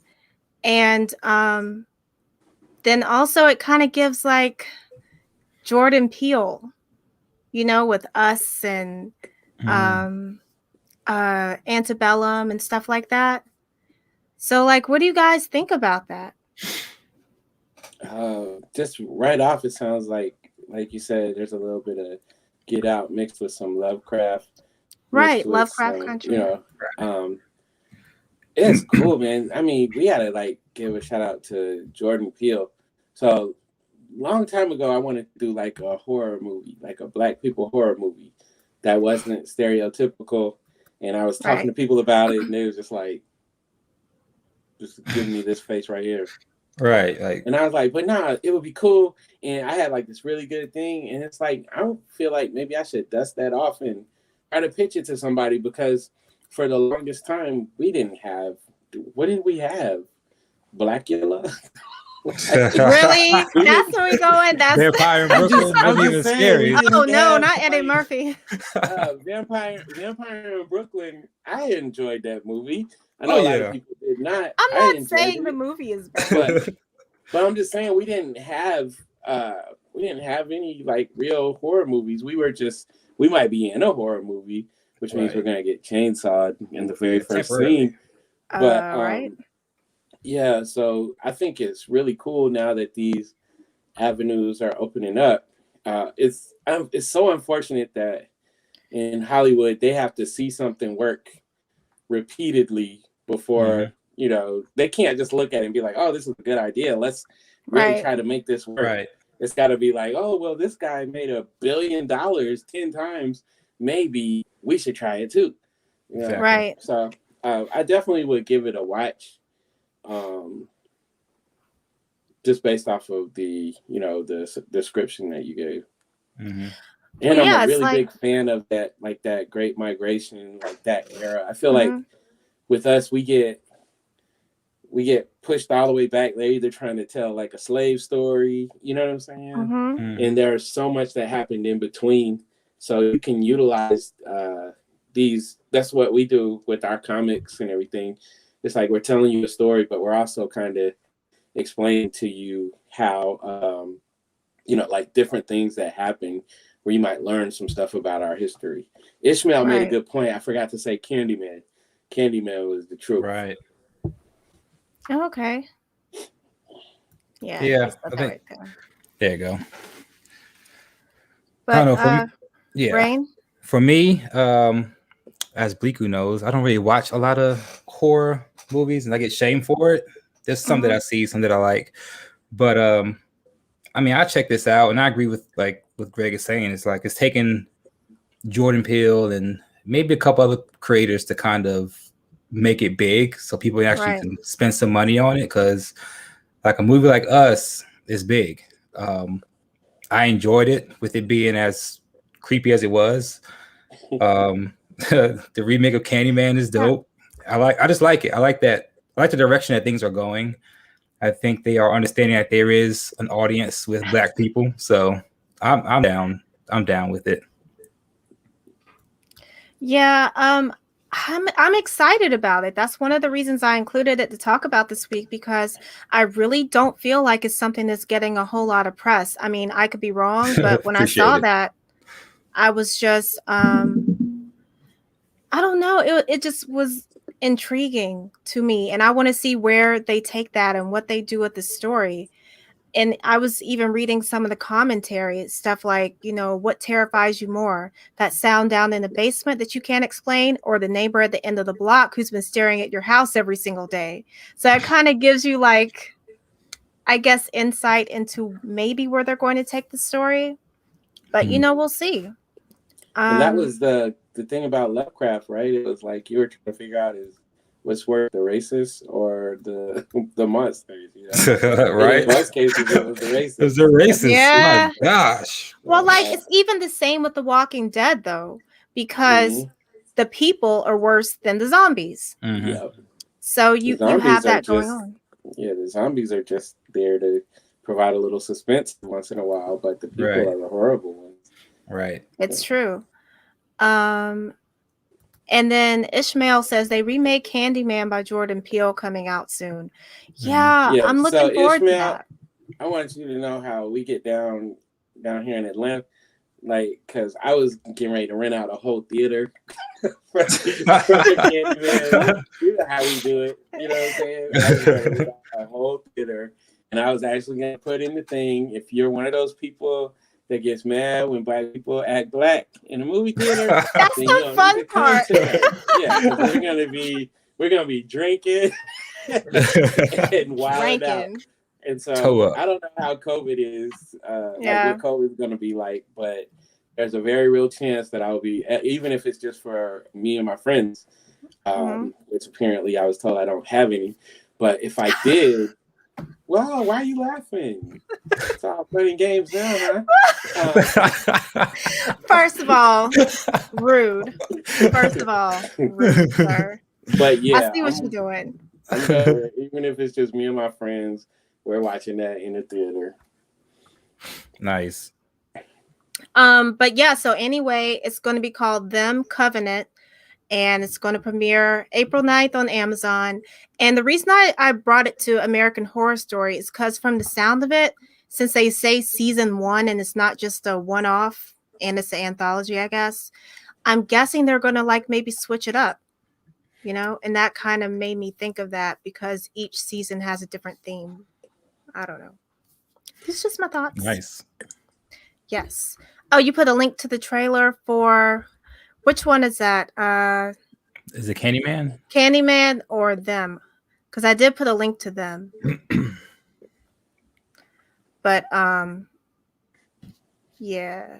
And then also it kind of gives like Jordan Peele, you know, with Us and Antebellum and stuff like that. So like, what do you guys think about that? Just right off, it sounds like you said, there's a little bit of Get Out mixed with some Lovecraft. Right, Lovecraft Country. You know, it's cool, man. I mean, we gotta like give a shout out to Jordan Peele. So, long time ago, I wanted to do like a horror movie, like a Black people horror movie that wasn't stereotypical. And I was talking to people about it, and they was just like, just giving me this face right here. Right. Like, and I was like, but nah, it would be cool. And I had like this really good thing. And it's like, I don't feel like maybe I should dust that off and try to pitch it to somebody, because for the longest time, we didn't have, what did we have? Blackula? Really? That's where we going? That's Vampire in Brooklyn. Not even scary. Oh no, not Eddie Murphy. Vampire in Brooklyn. I enjoyed that movie. I know a lot of people did not. I'm not saying the movie is bad, but I'm just saying we didn't have any like real horror movies. We might be in a horror movie, which means we're gonna get chainsawed in the very first scene. But yeah, so I think it's really cool now that these avenues are opening up. It's so unfortunate that in Hollywood they have to see something work repeatedly before you know, they can't just look at it and be like, oh, this is a good idea, let's really try to make this work. It's got to be like, oh well, this guy made $1 billion 10 times, maybe we should try it too, you know? So I definitely would give it a watch, just based off of the, you know, the description that you gave. And I'm a really big fan of that, like that Great Migration, like that era. I feel like with us, we get pushed all the way back. They're either trying to tell like a slave story, you know what I'm saying? And there's so much that happened in between. So you can utilize these. That's what we do with our comics and everything. It's like we're telling you a story, but we're also kind of explaining to you how, you know, like different things that happen where you might learn some stuff about our history. Ishmael made a good point. I forgot to say Candyman. Candyman was the truth. Oh, okay. Yeah. Yeah. I think, there you go. But, I don't know. Rain? For me, as Bleaku knows, I don't really watch a lot of horror movies, and I get shamed for it. There's some that I see, some that I like, but I mean, I check this out, and I agree with like what Greg is saying. It's like it's taken Jordan Peele and maybe a couple other creators to kind of make it big, so people actually can spend some money on it. Because like a movie like Us is big. I enjoyed it with it being as creepy as it was. The remake of Candyman is dope. I just like it. I like that. I like the direction that things are going. I think they are understanding that there is an audience with Black people. So I'm down. I'm down with it. Yeah. I'm excited about it. That's one of the reasons I included it to talk about this week, because I really don't feel like it's something that's getting a whole lot of press. I mean, I could be wrong, but when I Appreciate saw it. that, I was just I don't know. It just was intriguing to me, and I want to see where they take that and what they do with the story. And I was even reading some of the commentary, stuff like, what terrifies you more? That sound down in the basement that you can't explain, or the neighbor at the end of the block who's been staring at your house every single day? So it kind of gives you, like, I guess, insight into maybe where they're going to take the story. But we'll see. And that was the thing about Lovecraft, right? It was like you were trying to figure out is what's worse, the racist or the monsters, Right? In most cases, it was the racist. It's a racist. Yeah. My gosh. Well, like, it's even the same with The Walking Dead, though, because the people are worse than the zombies. Yep. So you have that going on. Yeah, the zombies are just there to provide a little suspense once in a while, but the people are the horrible ones. Right. It's true. And then Ishmael says they remake Candyman by Jordan Peele coming out soon. Yeah, I'm looking forward to that. I want you to know how we get down here in Atlanta, like, because I was getting ready to rent out a whole theater for Candyman. You know how we do it. You know what I'm saying? I was going to rent out a whole theater, and I was actually going to put in the thing, if you're one of those people that gets mad when black people act black in a movie theater, that's the fun part. Yeah, we're gonna be drinking and wild out. And so I don't know how COVID is, like what COVID is gonna be like, but there's a very real chance that I'll be, even if it's just for me and my friends, which apparently I was told I don't have any. But if I did, well, why are you laughing? It's all playing games now, huh? First of all, rude. First of all, rude, sir. But yeah, I see what you're doing. Even if it's just me and my friends, we're watching that in the theater. Nice. But yeah, so anyway, it's going to be called Them Covenant, and it's going to premiere April 9th on Amazon. And the reason I brought it to American Horror Story is because from the sound of it, since they say season 1 and it's not just a one-off and it's an anthology, I guess, I'm guessing they're going to, like, maybe switch it up, and that kind of made me think of that because each season has a different theme. I don't know. It's just my thoughts. Nice. Yes. Oh, you put a link to the trailer for... Which one is that? Is it Candyman? Candyman or Them? Because I did put a link to Them. But yeah.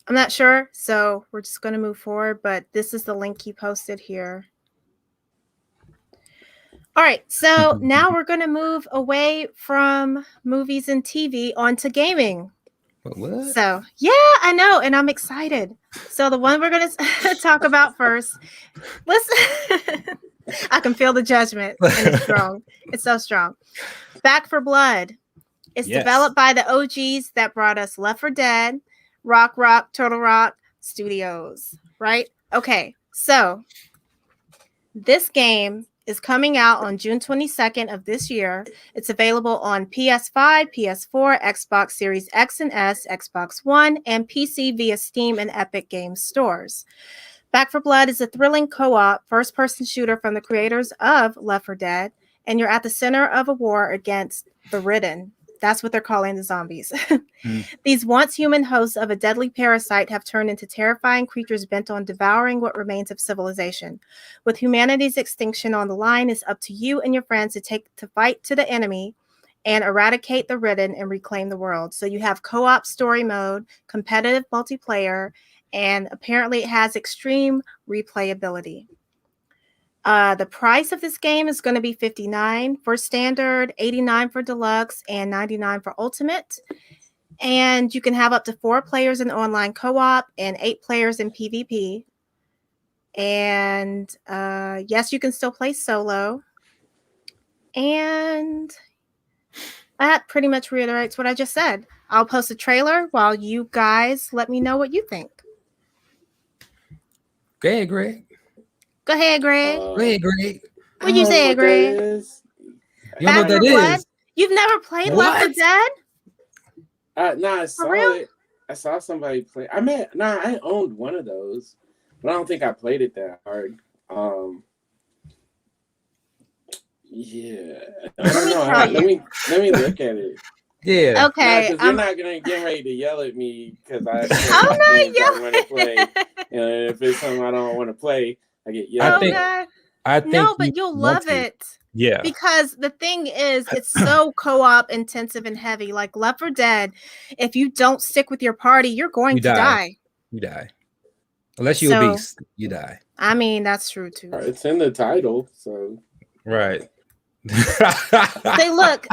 I'm not sure, so we're just going to move forward, but this is the link he posted here. All right, so now we're going to move away from movies and TV onto gaming. What? So, yeah, I know, and I'm excited. So the one we're going to talk about first, listen, I can feel the judgment, and it's strong. It's so strong. Back 4 Blood. It's developed by the OGs that brought us Left 4 Dead, Rock, Turtle Rock Studios, right? Okay, so this game is coming out on June 22nd of this year. It's available on PS5, PS4, Xbox Series X and S, Xbox One, and PC via Steam and Epic Games stores. Back 4 Blood is a thrilling co-op first-person shooter from the creators of Left 4 Dead, and you're at the center of a war against the Ridden. That's what they're calling the zombies. These once human hosts of a deadly parasite have turned into terrifying creatures bent on devouring what remains of civilization. With humanity's extinction on the line, it's up to you and your friends to fight to the enemy and eradicate the Ridden and reclaim the world. So you have co-op story mode, competitive multiplayer, and apparently it has extreme replayability. The price of this game is going to be $59 for standard, $89 for deluxe, and $99 for ultimate. And you can have up to 4 players in online co-op and 8 players in PvP. And yes, you can still play solo. And that pretty much reiterates what I just said. I'll post a trailer while you guys let me know what you think. Go ahead, Greg. Go ahead, Greg. Go ahead, Greg. What'd you say, Greg? You don't know what that is? You've never played Left 4 Dead? I saw it. I saw somebody play. I owned one of those, but I don't think I played it that hard. Yeah, I don't know. Let me look at it. Yeah. Okay. Because you're not gonna get ready to yell at me because I want to play. And if it's something I don't want to play, I get yelled at. I think no, but you'll love it. Yeah. Because the thing is, it's so co-op intensive and heavy. Like Left 4 Dead, if you don't stick with your party, you're going to die. You die. Unless you're a beast, you die. I mean, that's true too. It's in the title, so right. Say, look.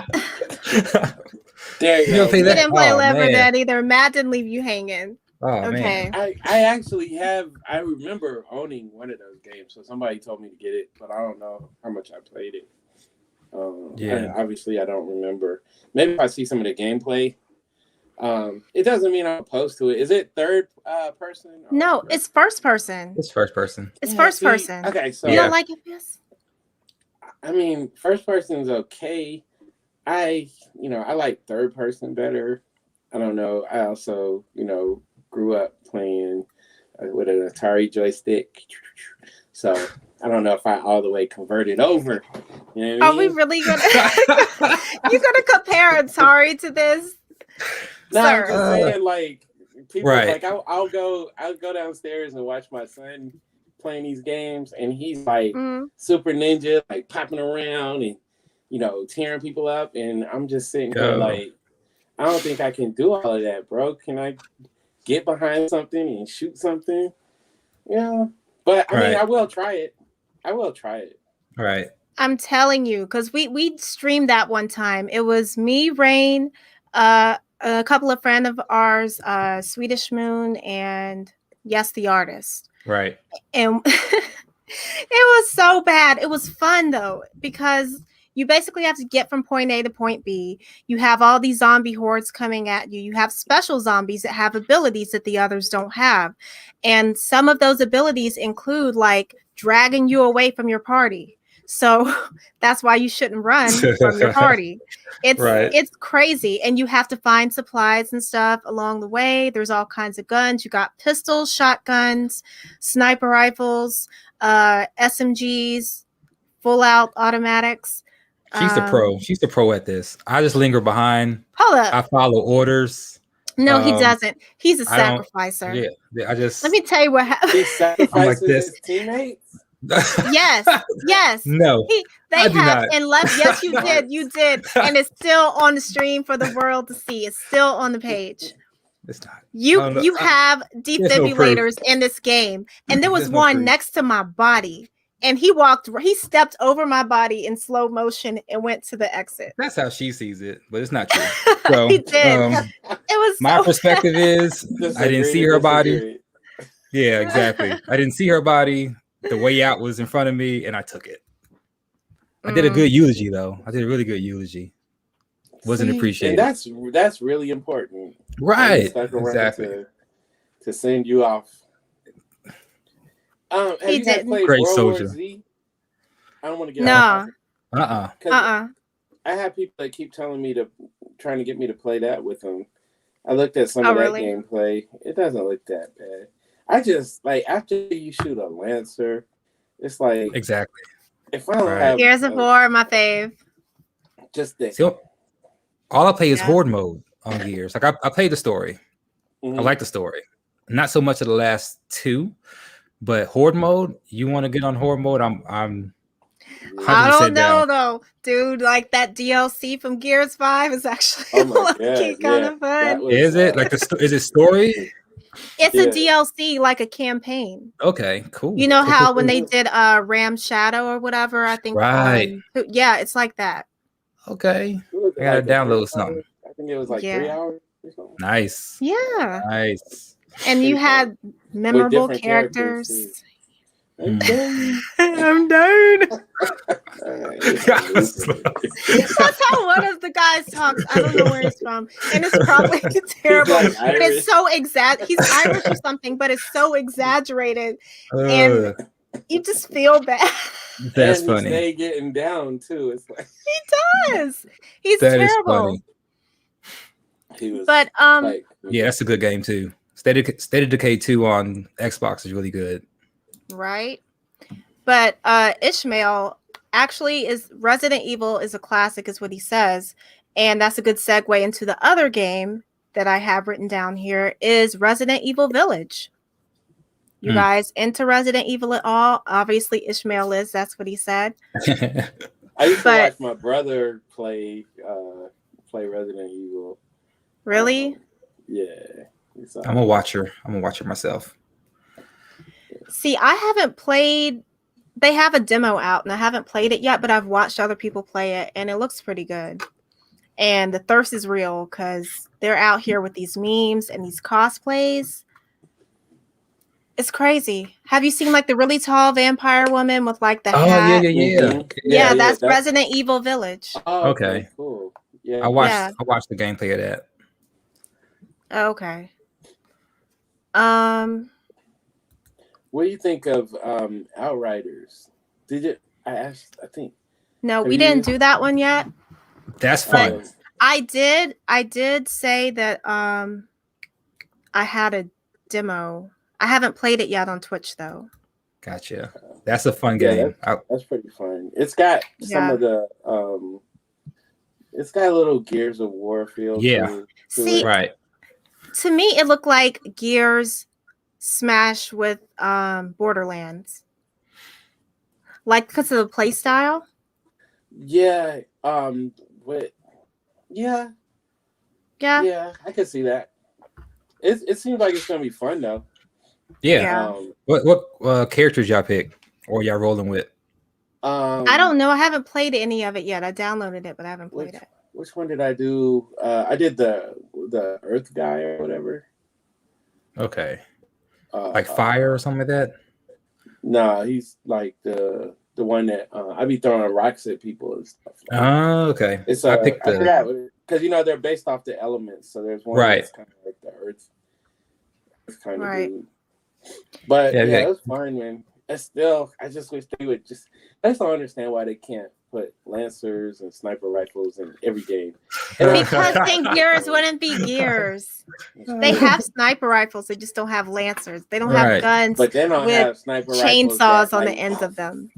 There you go. You didn't play Left 4 Dead either. Matt didn't leave you hanging. Oh, okay. Man. I actually I remember owning one of those games, so somebody told me to get it, but I don't know how much I played it. Obviously I don't remember. Maybe if I see some of the gameplay. It doesn't mean I'm opposed to it. Is it third person? No, it's first person. It's first person. It's first person. Okay, so you don't like it, yes? I mean, first person is okay. I like third person better. I don't know. I also, grew up playing with an Atari joystick. So I don't know if I all the way converted over. You know what I mean? We really gonna you gonna compare Atari to this? No, I'm just saying, like, people right. like I'll go downstairs and watch my son playing these games, and he's like super ninja, like popping around and tearing people up, and I'm just sitting there like, I don't think I can do all of that, bro. Can I get behind something and shoot something? But I mean, I will try it. Right. I'm telling you, because we streamed that one time. It was me, Rain, a couple of friends of ours, Swedish Moon, and Yes the Artist. Right. And it was so bad. It was fun though, because you basically have to get from point A to point B. You have all these zombie hordes coming at you. You have special zombies that have abilities that the others don't have. And some of those abilities include like dragging you away from your party. So that's why you shouldn't run from your party. It's crazy. And you have to find supplies and stuff along the way. There's all kinds of guns. You got pistols, shotguns, sniper rifles, SMGs, full out automatics. She's the pro. She's the pro at this. I just linger behind. Hold up. I follow orders. No, he doesn't. He's a sacrificer. Yeah, I just. Let me tell you what happened. He sacrifices his teammates. Yes. No. They have and left. Yes, you did. You did, and it's still on the stream for the world to see. It's still on the page. It's not. You have defibrillators in this game, and there was one next to my body. And he stepped over my body in slow motion and went to the exit. That's how she sees it, but it's not true. So, he did. It was my perspective is I didn't see her body. Yeah, exactly. I didn't see her body. The way out was in front of me, and I took it. I did a good eulogy, though. I did a really good eulogy. Wasn't appreciated. And that's really important. Right. Exactly. To send you off. Have you guys played Great World soldier. War Z? I don't want to get off. I have people that keep trying to get me to play that with them. I looked at some of that gameplay. It doesn't look that bad. I just like after you shoot a Lancer, it's like exactly. If I don't have Gears of War, my fave. Just that. So, all I play is Horde mode on Gears. Like I played the story. I like the story. Not so much of the last two. But Horde mode, you want to get on Horde mode? I'm I don't know though, dude. Like that DLC from Gears 5 is actually kind of fun. Is it like is it story? It's a DLC, like a campaign. Okay, cool. You know how when they did Ram Shadow or whatever, I think. Right. It's like that. Okay. I gotta download something. I think it was like 3 hours or something. Nice. Yeah. Nice. And you had memorable characters. I'm done. I'm done. Yes. That's how one of the guys talks. I don't know where he's from, and it's probably terrible. like But it's so He's Irish or something, but it's so exaggerated, and you just feel bad. That's and funny. He stay getting down too. It's like He does. He's That is terrible. funny. He was But yeah, that's a good game too. State of Decay 2 on Xbox is really good. right. But Ishmael actually is Resident Evil is a classic, is what he says, and that's a good segue into the other game that I have written down here is Resident Evil Village. You guys into Resident Evil at all? Obviously, Ishmael is. That's what he said. I used to watch my brother play Resident Evil. Really? Yeah. I'm a watcher. I'm a watcher myself. See, I haven't played. They have a demo out, and I haven't played it yet, but I've watched other people play it, and it looks pretty good. And the thirst is real because they're out here with these memes and these cosplays. It's crazy. Have you seen like the really tall vampire woman with like the hat? Yeah, that's Resident Evil Village. Oh, okay. Cool. Yeah. I watched the gameplay of that. Okay. What do you think of Outriders? Did you? I think. No, we didn't do that one yet. That's fun. I did say that I had a demo. I haven't played it yet on Twitch though. Gotcha. That's a fun game. That's pretty fun. It's got some of the it's got a little Gears of War feel. Yeah. See, right. To me, it looked like Gears smash with Borderlands. Like because of the play style. Yeah. Yeah, I can see that. It seems like it's gonna be fun though. Yeah. What characters y'all pick or y'all rolling with? I don't know. I haven't played any of it yet. I downloaded it, but I haven't played it. Which one did I do? I did the Earth guy or whatever. Okay. Like fire or something like that? Nah, he's like the one that I be throwing rocks at people and stuff. Oh, okay. It's I forgot because they're based off the elements. So there's one that's kind of like the Earth. It's kind of dude. But yeah, it was fine, man. It's still, I just wish they would just. I just don't understand why they can't put lancers and sniper rifles in every game. Because then Gears wouldn't be Gears. They have sniper rifles. They just don't have lancers. They don't have guns. But they don't have sniper chainsaws on the ends of them.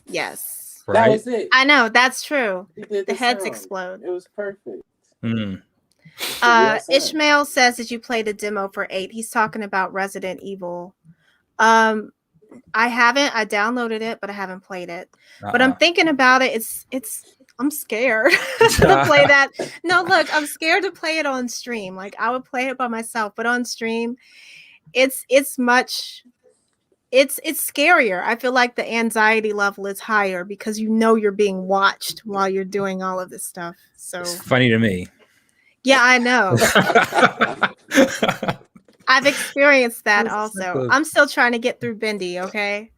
Yes. Right? That was it. I know. That's true. The heads explode. It was perfect. Ishmael says that you played a demo for 8. He's talking about Resident Evil. I haven't. I downloaded it, but I haven't played it. But I'm thinking about it. I'm scared to play that. No, look, I'm scared to play it on stream. Like I would play it by myself, but on stream, it's scarier. I feel like the anxiety level is higher because you're being watched while you're doing all of this stuff. So it's funny to me. Yeah, I know. I've experienced that also. I'm still trying to get through Bendy, okay?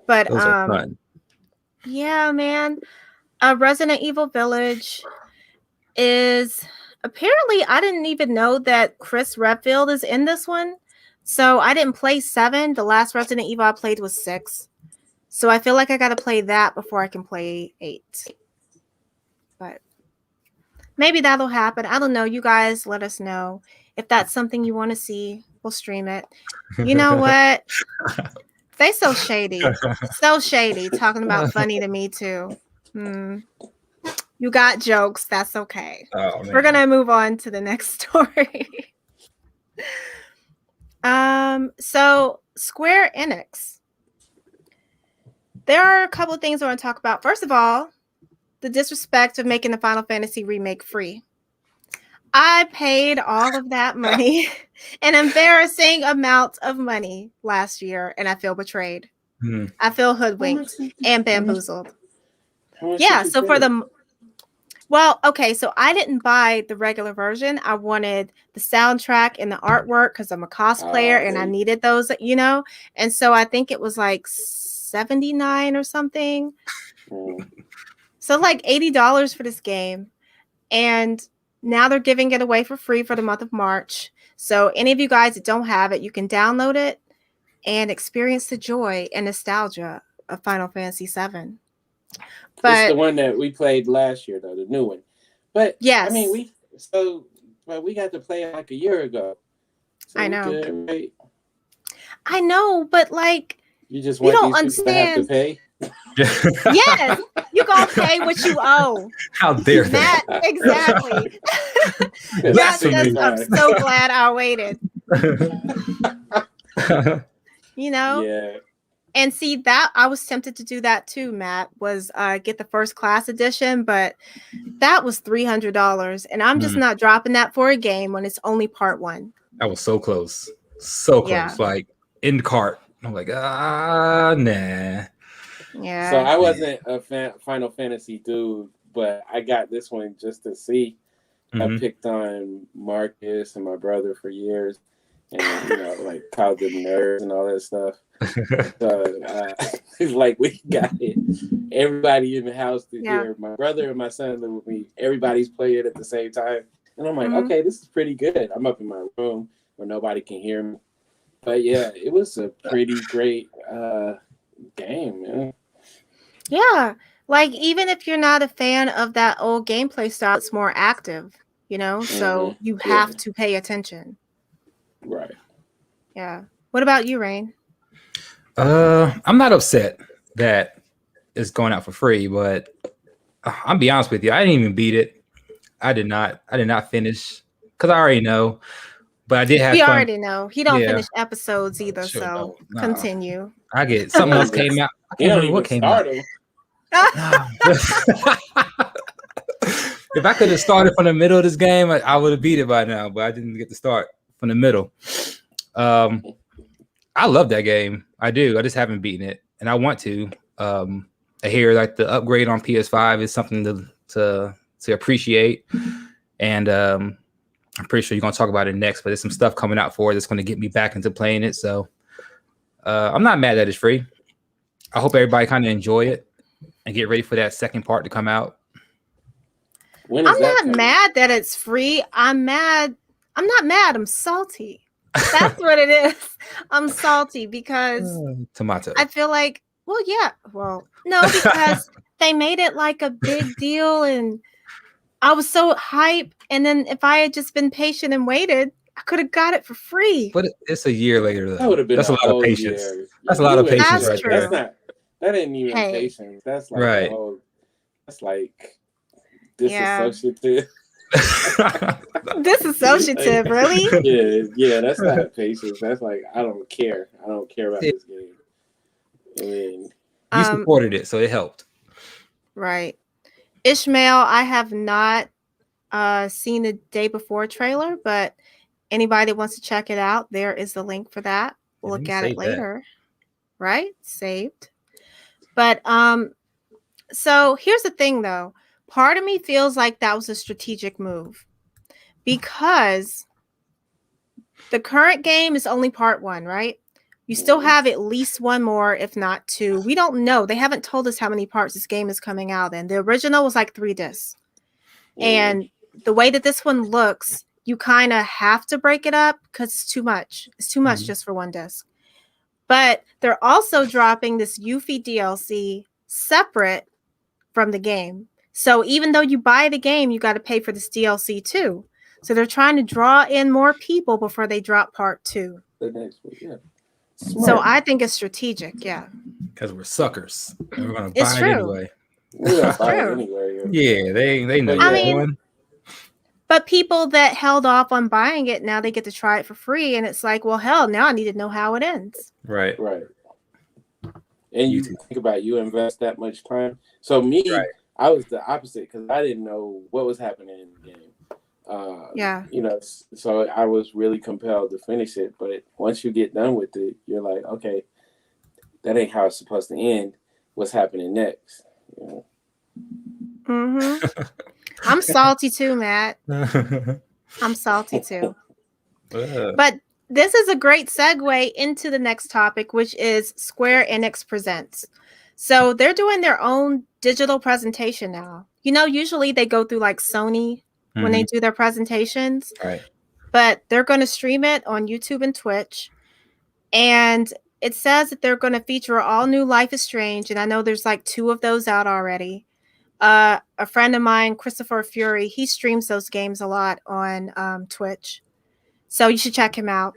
But those are fun. Yeah, man. Resident Evil Village is apparently, I didn't even know that Chris Redfield is in this one. So I didn't play 7. The last Resident Evil I played was 6. So I feel like I got to play that before I can play 8. But maybe that'll happen. I don't know. You guys let us know. If that's something you want to see, we'll stream it. You know what? They so shady. So shady. Talking about funny to me too. You got jokes. That's okay. Oh, we're going to move on to the next story. So Square Enix. There are a couple of things I want to talk about. First of all, the disrespect of making the Final Fantasy remake free. I paid all of that money, an embarrassing amount of money last year, and I feel betrayed. I feel hoodwinked and bamboozled. Yeah, so for the Well, okay, so I didn't buy the regular version. I wanted the soundtrack and the artwork because I'm a cosplayer and I needed those, And so I think it was like 79 or something. So like $80 for this game. And now they're giving it away for free for the month of March. So any of you guys that don't have it, you can download it and experience the joy and nostalgia of Final Fantasy VII. But it's the one that we played last year, though, the new one. But yes, I mean, we got to play it like a year ago. So I know. Good, right? I know, but like you just want don't these people to have to pay. Yes, you gonna pay what you owe. How dare that? Exactly. Matt says, I'm so glad I waited. Yeah. And see that I was tempted to do that too, Matt, was get the first class edition, but that was $300. And I'm just not dropping that for a game when it's only part 1. That was so close. So close. Yeah. Like in the cart. I'm like, nah. Yeah. So I wasn't a Final Fantasy dude, but I got this one just to see. I picked on Marcus and my brother for years. And, like called them nerds and all that stuff. So it's like we got it. Everybody in the house to hear. My brother and my son live with me. Everybody's playing at the same time. And I'm like, okay, this is pretty good. I'm up in my room where nobody can hear me. But yeah, it was a pretty great game, man. Yeah. Like even if you're not a fan of that old gameplay style, it's more active, so you have to pay attention. Right. Yeah. What about you, Rain? I'm not upset that it's going out for free, but I'll be honest with you. I didn't even beat it. I did not finish because I already know. But I did have fun. Already know. He don't finish episodes either, so continue. I get something else came out. I can't remember what came out. If I could have started from the middle of this game, I would have beat it by now, but I didn't get to start from the middle. I love that game. I do. I just haven't beaten it, and I want to. I hear like the upgrade on PS5 is something to appreciate, and I'm pretty sure you're gonna talk about it next. But there's some stuff coming out for it that's gonna get me back into playing it. So I'm not mad that it's free. I hope everybody kind of enjoy it and get ready for that second part to come out. I'm not mad that it's free. I'm not mad. I'm salty. That's what it is. I'm salty because tomato. I feel like, no, because they made it like a big deal and I was so hyped. And then if I had just been patient and waited, I could have got it for free. But it's a year later, though. That would have been a lot of patience. That's a lot of patience right there. That ain't even patience. That's like that's like disassociative. Disassociative, really? Yeah, that's not patience. That's like I don't care. I don't care about this game. I mean, you supported it, so it helped. Right. Ishmael, I have not seen the day before trailer, but anybody that wants to check it out, there is the link for that. We'll look at it later. Right? Saved. But so here's the thing though. Part of me feels like that was a strategic move because the current game is only part 1, right? You still have at least one more, if not 2. We don't know. They haven't told us how many parts this game is coming out in. The original was like 3 discs. And the way that this one looks, you kind of have to break it up because it's too much. It's too much just for 1 disc. But they're also dropping this Yuffie DLC separate from the game. So even though you buy the game, you got to pay for this DLC too. So they're trying to draw in more people before they drop part 2. The next one, yeah. Smart. So I think it's strategic, yeah. Because we're suckers. And we're going to buy it anyway. We're buy it anyway. Yeah, they know. I mean, but people that held off on buying it, now they get to try it for free. And it's like, well, hell, now I need to know how it ends. Right. And you think about you invest that much time. So me, I was the opposite because I didn't know what was happening in the game. So I was really compelled to finish it. But once you get done with it, you're like, okay, that ain't how it's supposed to end. What's happening next? I'm salty too, Matt. I'm salty too. But this is a great segue into the next topic, which is Square Enix Presents. So they're doing their own digital presentation now. You know, usually they go through like Sony when they do their presentations. Right. But they're going to stream it on YouTube and Twitch. And it says that they're going to feature all new Life is Strange. And I know there's like 2 of those out already. A friend of mine, Christopher Fury, he streams those games a lot on Twitch. So you should check him out.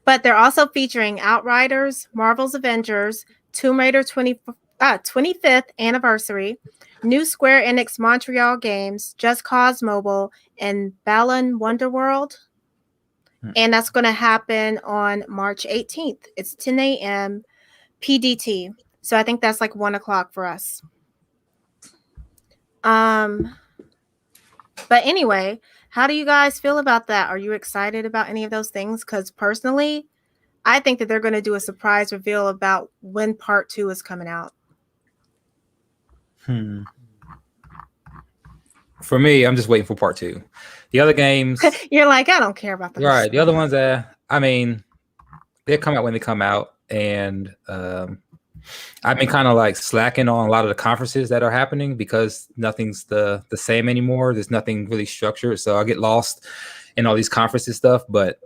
But they're also featuring Outriders, Marvel's Avengers, Tomb Raider 25th anniversary, new Square Enix Montreal games, Just Cause Mobile, and Balan Wonderworld. And that's going to happen on March 18th. It's 10 a.m. PDT. So I think that's like 1 o'clock for us. But anyway, how do you guys feel about that? Are you excited about any of those things? Because personally, I think that they're going to do a surprise reveal about when part 2 is coming out. For me, I'm just waiting for part 2. The other games, you're like, I don't care about them. Right. The other ones, I mean, they come out when they come out, and I've been kind of like slacking on a lot of the conferences that are happening because nothing's the same anymore. There's nothing really structured, so I get lost in all these conferences stuff. But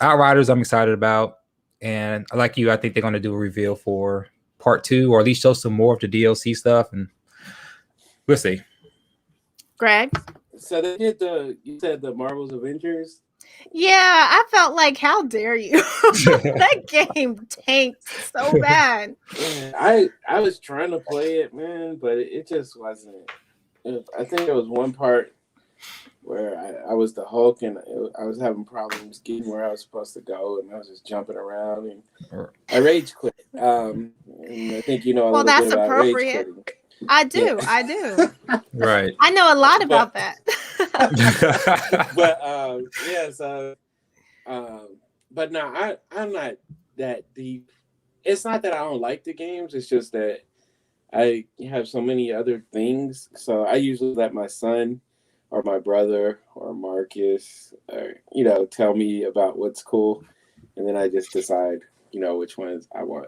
Outriders, I'm excited about, and like you, I think they're going to do a reveal for part 2, or at least show some more of the DLC stuff, and we'll see. Greg? So they did you said the Marvel's Avengers? Yeah, I felt like, how dare you? That game tanked so bad. Man, I was trying to play it, man, but it just wasn't. I think there was one part where I was the Hulk, and I was having problems getting where I was supposed to go, and I was just jumping around, and I rage quit. And I think you know a little bit about rage quitting. I do. Right. I know a lot about that. But no, I'm not that deep. It's not that I don't like the games. It's just that I have so many other things. So I usually let my son or my brother or Marcus or, tell me about what's cool. And then I just decide, which ones I want.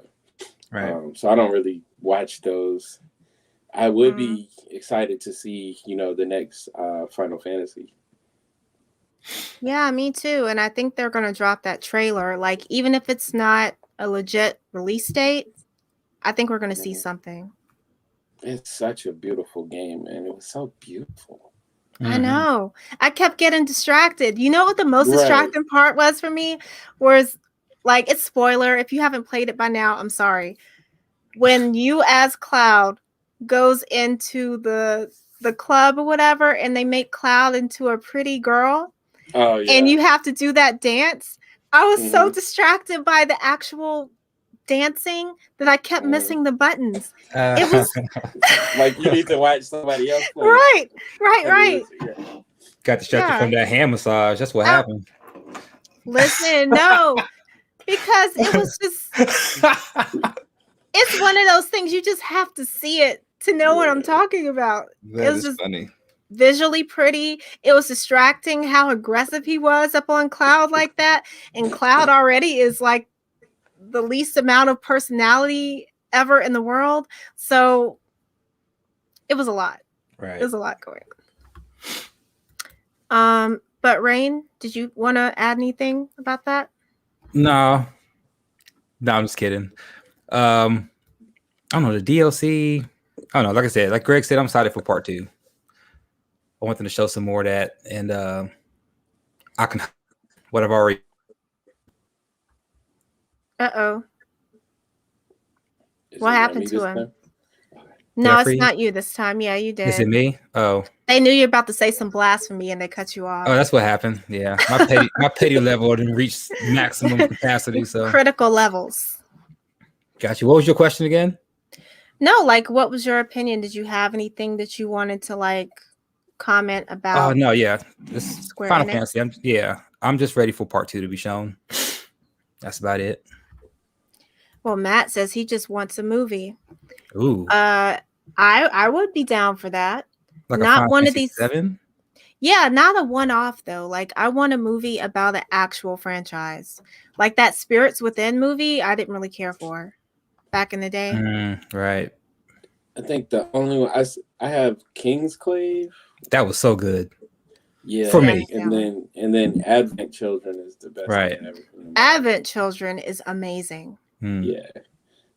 Right. So I don't really watch those. I would be excited to see, the next Final Fantasy. Yeah, me too. And I think they're going to drop that trailer. Like, even if it's not a legit release date, I think we're going to see something. It's such a beautiful game, man. It was so beautiful. I know. I kept getting distracted. You know what the most distracting part was for me? Was, like, it's spoiler. If you haven't played it by now, I'm sorry. When you as Cloud goes into the club or whatever, and they make Cloud into a pretty girl, and you have to do that dance. I was so distracted by the actual dancing that I kept missing the buttons. It was like you need to watch somebody else play. Right. Got distracted from that hand massage. That's what happened. Listen, no, because it was just it's one of those things you just have to see it to know what I'm talking about. That is just funny. Visually pretty. It was distracting how aggressive he was up on Cloud like that. And Cloud already is like the least amount of personality ever in the world. So it was a lot. Right. It was a lot going on. But Rain, did you want to add anything about that? No, I'm just kidding. I don't know, the DLC. I don't know. Like I said, like Greg said, I'm excited for part 2. I want them to show some more of that, and I can what I've already. What happened to him? No, it's not you this time. Yeah, you did. Is it me? Oh. They knew you were about to say some blasphemy, and they cut you off. Oh, that's what happened. Yeah, my petty level didn't reach maximum capacity. So critical levels. Got you. What was your question again? No, like, what was your opinion? Did you have anything that you wanted to like comment about? Oh no, yeah, this Final Fantasy. I'm just ready for part 2 to be shown. That's about it. Well, Matt says he just wants a movie. Ooh. I would be down for that. Like a Not Final one of Fantasy these. 7? Yeah, not a one-off though. Like I want a movie about an actual franchise. Like that Spirits Within movie, I didn't really care for back in the day. Right. I think the only one I have Kingsclave. That was so good. Yeah, For me. and then Advent Children is the best Right. thing ever. Advent Children is amazing. Yeah,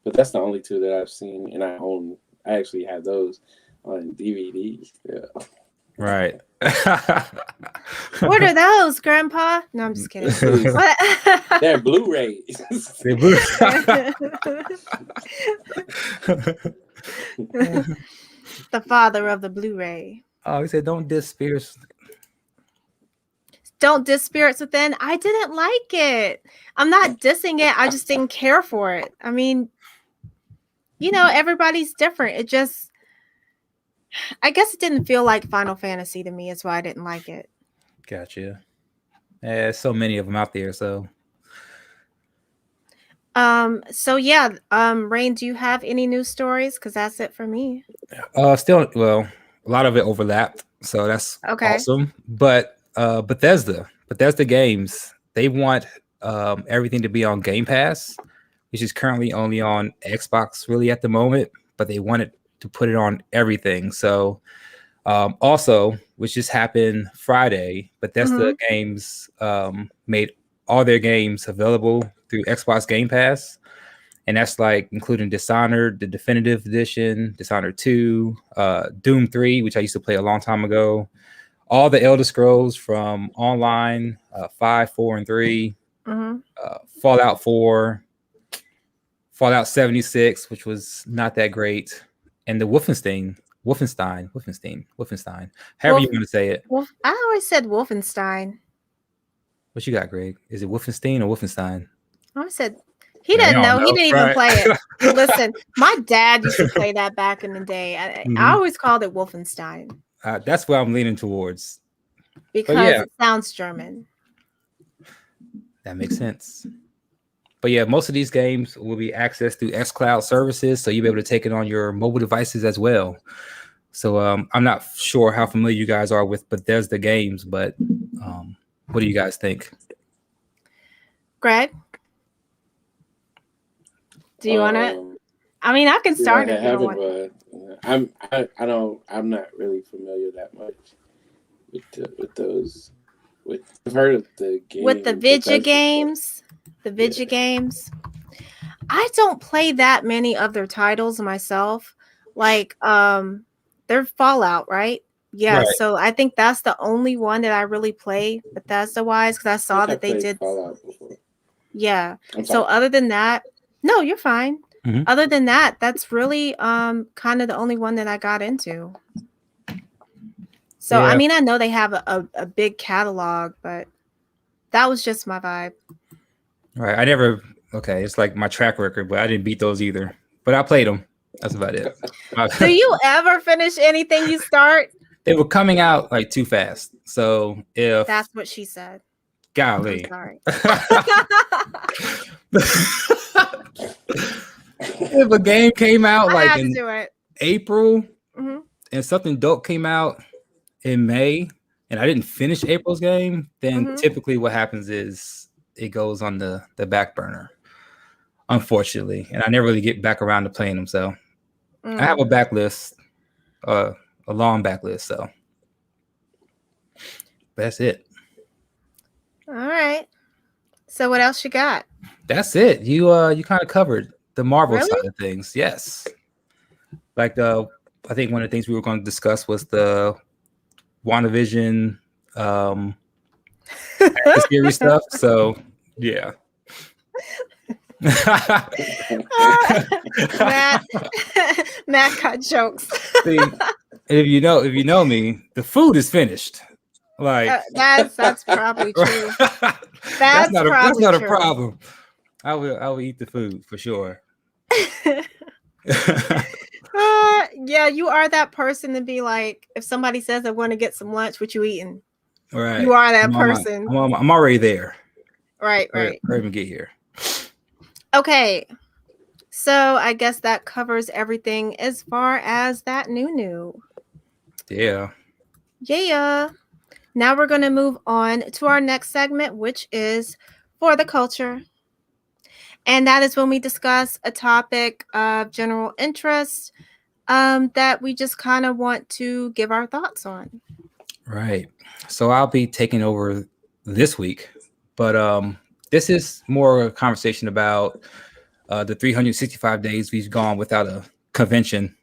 but that's the only two that I've seen, and I own. I actually have those on DVD. Yeah. Right. What are those, Grandpa? No, I'm just kidding. They're Blu-rays. The father of the Blu-ray. Oh, he said, "Don't diss Spirits." Don't diss Spirits Within. I didn't like it. I'm not dissing it. I just didn't care for it. I mean, everybody's different. It just, I guess it didn't feel like Final Fantasy to me. Is why I didn't like it. Gotcha. Yeah, so many of them out there. So yeah. Rain, do you have any news stories? Because that's it for me. still, well, a lot of it overlapped. So that's awesome. But Bethesda Games, they want everything to be on Game Pass, which is currently only on Xbox really at the moment, but they wanted to put it on everything. So also, which just happened Friday, Bethesda Games made all their games available through Xbox Game Pass. And that's like including Dishonored, the Definitive Edition, Dishonored 2, Doom 3, which I used to play a long time ago, all the Elder Scrolls from online, 5, 4, and 3, Fallout 4, Fallout 76, which was not that great, and the Wolfenstein. However you want to say it. I always said Wolfenstein. What you got, Greg? Is it Wolfenstein or Wolfenstein? I always said he didn't know. He didn't even play it. Listen, my dad used to play that back in the day. I always called it Wolfenstein. That's where I'm leaning towards. Because it sounds German. That makes sense. But yeah, most of these games will be accessed through xCloud services, so you'll be able to take it on your mobile devices as well. So I'm not sure how familiar you guys are with Bethesda games, but what do you guys think? Greg? Do you want to? I mean, I can start if you want. I'm not really familiar that much with those. I've heard of the game. With the Vidya games. The Vidya games. I don't play that many other titles myself. Like they're Fallout, right? Yeah, right. So I think that's the only one that I really play Bethesda wise, because I saw that they did Fallout before. Yeah. So other than that, no, you're fine. Mm-hmm. Other than that, that's really kind of the only one that I got into. So I mean, I know they have a big catalog, but that was just my vibe. Right. It's like my track record, but I didn't beat those either. But I played them. That's about it. Do you ever finish anything you start? They were coming out like too fast. So if that's what she said. Golly. I'm sorry. If a game came out like in April and something dope came out in May and I didn't finish April's game, then typically what happens is it goes on the back burner, unfortunately. And I never really get back around to playing them. So I have a backlist, a long backlist. So that's it. All right. So what else you got? That's it. You kind of covered the Marvel side of things. Yes. Like I think one of the things we were going to discuss was the WandaVision series stuff. So yeah. Matt got jokes. See, if you know me, the food is finished. Like that's probably true. That's not a problem. I will eat the food for sure. Yeah, you are that person to be like, if somebody says I want to get some lunch, what you eating? Right. You are that person. I'm already there. Right. Right. Even get here. Okay. So I guess that covers everything as far as that new. Yeah. Yeah. Now we're going to move on to our next segment, which is For the Culture. And that is when we discuss a topic of general interest that we just kind of want to give our thoughts on. Right. So I'll be taking over this week, but this is more a conversation about the 365 days we've gone without a convention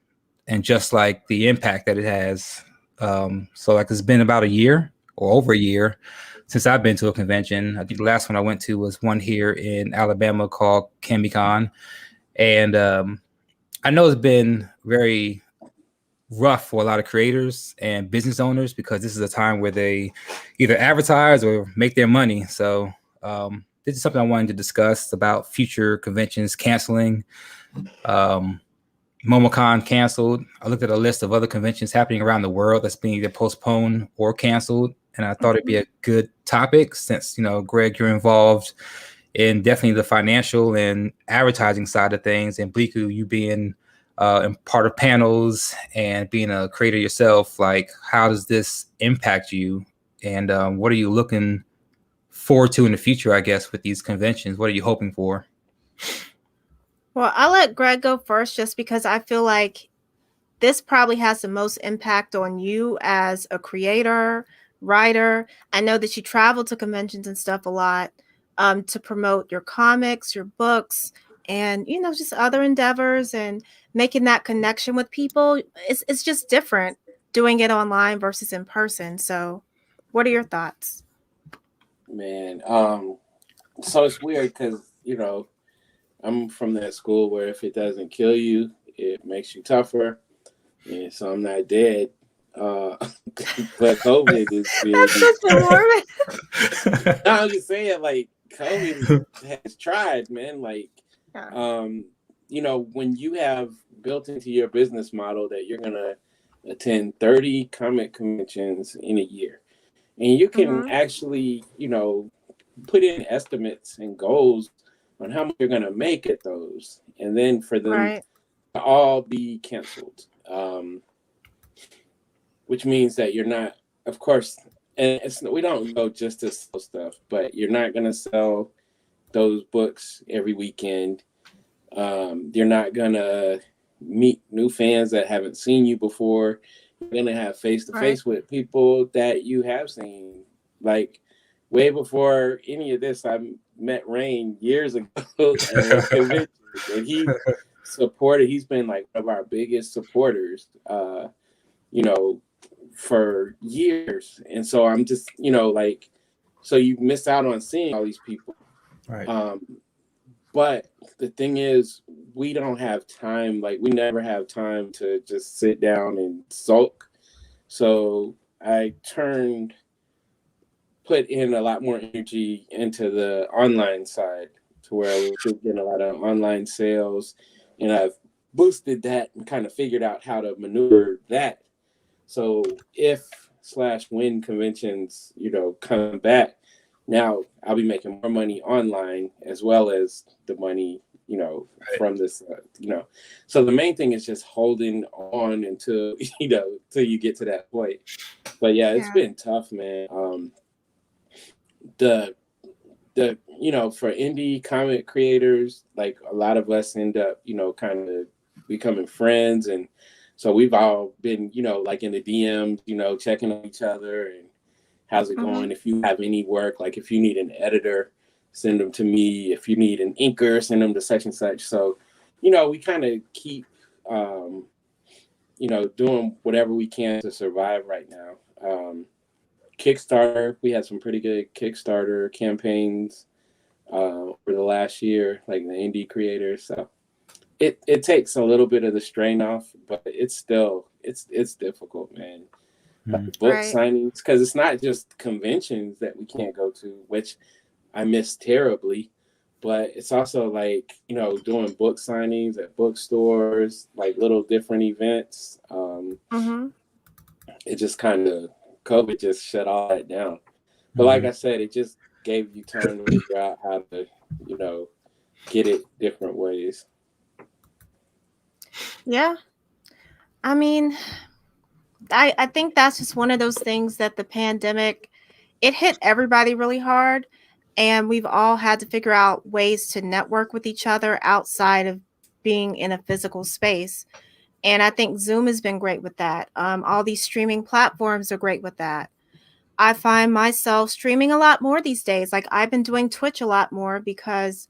and just like the impact that it has. So like it's been about a year or over a year since I've been to a convention. I think the last one I went to was one here in Alabama called CamiCon. And I know it's been very rough for a lot of creators and business owners because this is a time where they either advertise or make their money. So this is something I wanted to discuss about future conventions canceling. MomoCon canceled. I looked at a list of other conventions happening around the world that's being either postponed or canceled. And I thought it'd be a good topic since, Greg, you're involved in definitely the financial and advertising side of things. And Bliku, you being part of panels and being a creator yourself, like how does this impact you? And what are you looking forward to in the future, I guess, with these conventions? What are you hoping for? Well, I'll let Greg go first just because I feel like this probably has the most impact on you as a creator, writer. I know that you travel to conventions and stuff a lot to promote your comics, your books, and just other endeavors and making that connection with people. It's just different doing it online versus in person. So, what are your thoughts? Man, so it's weird because I'm from that school where if it doesn't kill you, it makes you tougher. And so I'm not dead. But COVID is really... That's such a morbid. No, I'm just saying, like, COVID has tried, man. Like, when you have built into your business model that you're going to attend 30 comic conventions in a year, and you can actually, put in estimates and goals on how much you're going to make at those, and then for them to all be canceled, which means that you're not, of course, and we don't go just to sell stuff, but you're not going to sell those books every weekend. You're not going to meet new fans that haven't seen you before. You're going to have face-to-face with people that you have seen. Like, way before any of this, I met Rain years ago at a convention, and he's been like one of our biggest supporters, for years. And so I'm just, so you miss out on seeing all these people. Right. But the thing is, we don't have time. Like, we never have time to just sit down and sulk. So I put in a lot more energy into the online side to where we're getting a lot of online sales, and I've boosted that and kind of figured out how to maneuver that. So when conventions, come back, now I'll be making more money online as well as the money, from this, So the main thing is just holding on until, till you get to that point. But yeah, it's been tough, man. The for indie comic creators, like a lot of us end up, kind of becoming friends. And so we've all been, like in the DMs, checking on each other and how's it going? If you have any work, like if you need an editor, send them to me. If you need an inker, send them to such and such. So, we kind of keep, doing whatever we can to survive right now. Kickstarter, we had some pretty good Kickstarter campaigns over the last year, like the indie creators. So it takes a little bit of the strain off, but it's still it's difficult, man. Like book signings, because it's not just conventions that we can't go to, which I miss terribly, but it's also like, doing book signings at bookstores, like little different events. It just kind of, COVID just shut all that down. But like I said, it just gave you time to figure out how to, get it different ways. Yeah. I mean, I think that's just one of those things that the pandemic, it hit everybody really hard, and we've all had to figure out ways to network with each other outside of being in a physical space. And I think Zoom has been great with that. All these streaming platforms are great with that. I find myself streaming a lot more these days. Like I've been doing Twitch a lot more because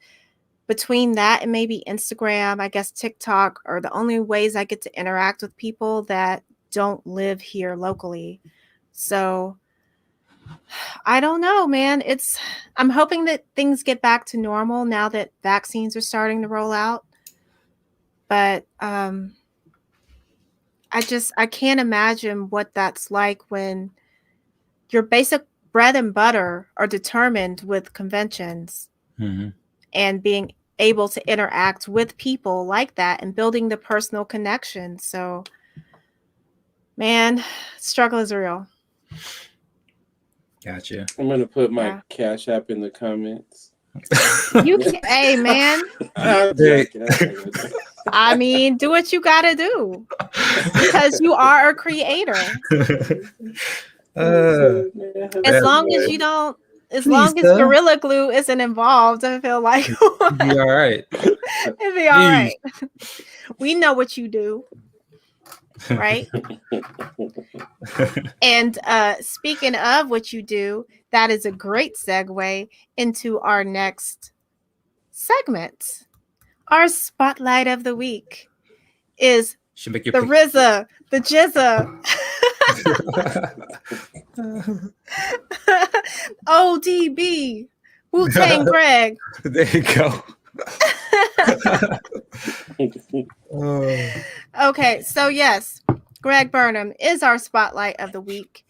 between that and maybe Instagram, I guess TikTok are the only ways I get to interact with people that don't live here locally. So I don't know, man. I'm hoping that things get back to normal now that vaccines are starting to roll out. But I can't imagine what that's like when your basic bread and butter are determined with conventions and being able to interact with people like that and building the personal connection. So, man, struggle is real. Gotcha. I'm gonna put my Cash App in the comments. You can, hey, man. I mean, do what you gotta do because you are a creator. As long as you don't, as long as Gorilla Glue isn't involved, I feel like it'd be all right. It'd be all right. We know what you do, right? And speaking of what you do, that is a great segue into our next segment. Our spotlight of the week is the RZA, the Jizza. ODB, Wu-Tang Greg. There you go. Okay, so yes, Greg Burnham is our spotlight of the week.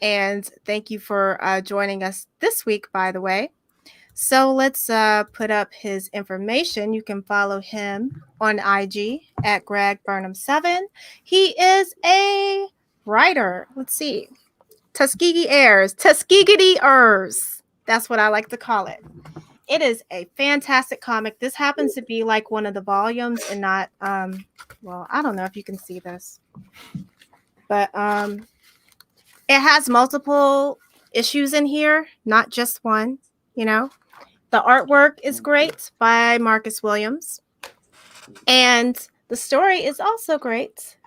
And thank you for joining us this week, by the way. So let's put up his information. You can follow him on IG at Greg Burnham7. He is a writer. Let's see. Tuskegee Airs. Tuskegee Airs. That's what I like to call it. It is a fantastic comic. This happens to be like one of the volumes and not, well, I don't know if you can see this. But it has multiple issues in here, not just one, you know. The artwork is great by Marcus Williams. And the story is also great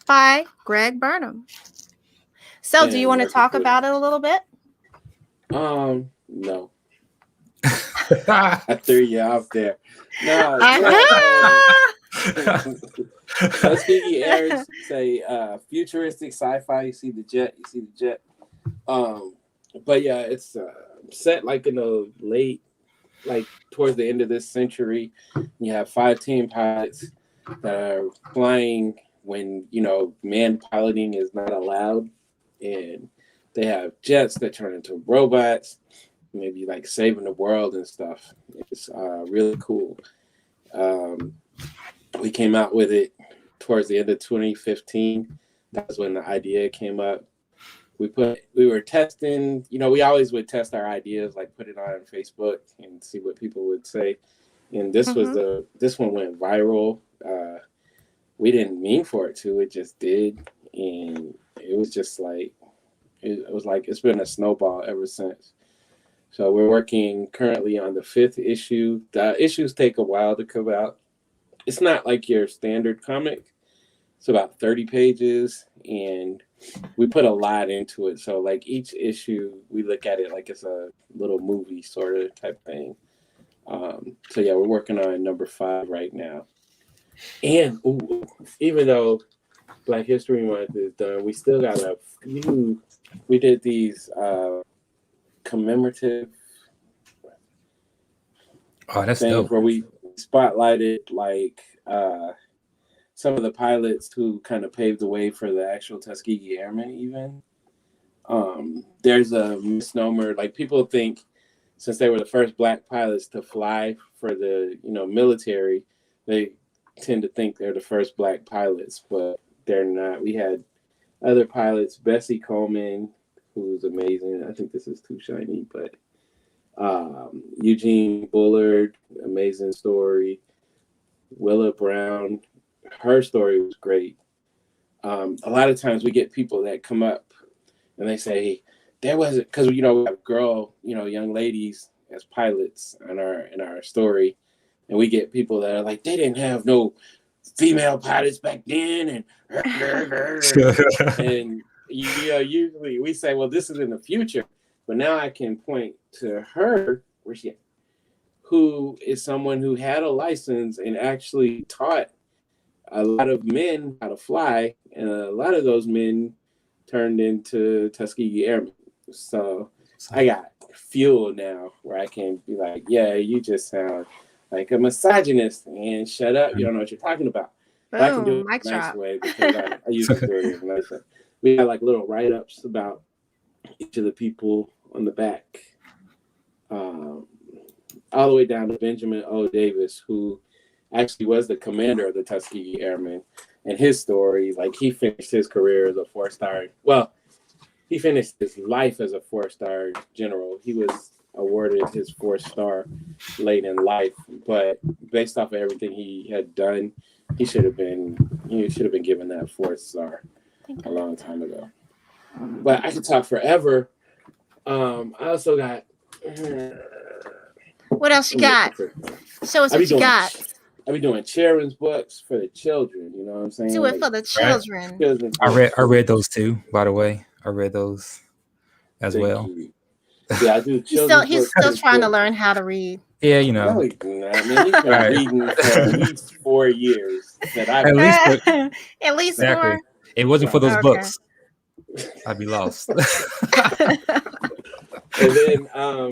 by Greg Burnham. So do you want to talk about it a little bit? No. I threw you off there. No. Tuskegee Airs say futuristic sci-fi. You see the jet. But yeah, it's set like in the late, like towards the end of this century. You have 5 team pilots that are flying when, you know, man piloting is not allowed. And they have jets that turn into robots, maybe like saving the world and stuff. It's really cool. We came out with it towards the end of 2015. That's when the idea came up. We were testing, you know, we always would test our ideas, like put it on Facebook and see what people would say. And this this one went viral. We didn't mean for it to, it just did. And it was just like, it was like, it's been a snowball ever since. So we're working currently on the 5th issue. The issues take a while to come out. It's not like your standard comic. It's about 30 pages, and we put a lot into it. So like each issue, we look at it like it's a little movie sort of type thing. So yeah, we're working on number 5 right now. And even though Black History Month is done, we still got a few. We did these commemorative that's things dope. where we spotlighted like some of the pilots who kind of paved the way for the actual Tuskegee Airmen. Even there's a misnomer, like people think since they were the first Black pilots to fly for the, you know, military, they tend to think they're the first Black pilots, but they're not. We had other pilots, Bessie Coleman, who's amazing. I think this is too shiny, but Eugene Bullard, amazing story. Willa Brown, her story was great. A lot of times we get people that come up and they say, there wasn't, because we have young ladies as pilots in our story, and we get people that are like, they didn't have no female pilots back then, and usually we say, well, this is in the future, but now I can point to her who is someone who had a license and actually taught a lot of men how to fly, and a lot of those men turned into Tuskegee Airmen. So I got fuel now where I can be like, yeah, you just sound like a misogynist, and shut up, you don't know what you're talking about. But I can do it in a nice way because I usually do it in a nice way. We got like little write-ups about each of the people on the back, all the way down to Benjamin O. Davis, who actually was the commander of the Tuskegee Airmen. And his story, like, he finished his career as a 4-star. Well, he finished his life as a 4-star general. He was awarded his 4-star late in life, but based off of everything he had done, he should have been given that 4th star a long time ago. But I could talk forever. I also got. What else you got? Show us what you got. I be doing children's books for the children. You know what I'm saying? Do it for the children. Right? I read those too, by the way. I read those as well. Yeah, I do. He's still trying to learn how to read. Yeah, No, he's not. I mean, he's been reading for at least 4 years. At least exactly. 4. It wasn't for those books. I'd be lost. And then, I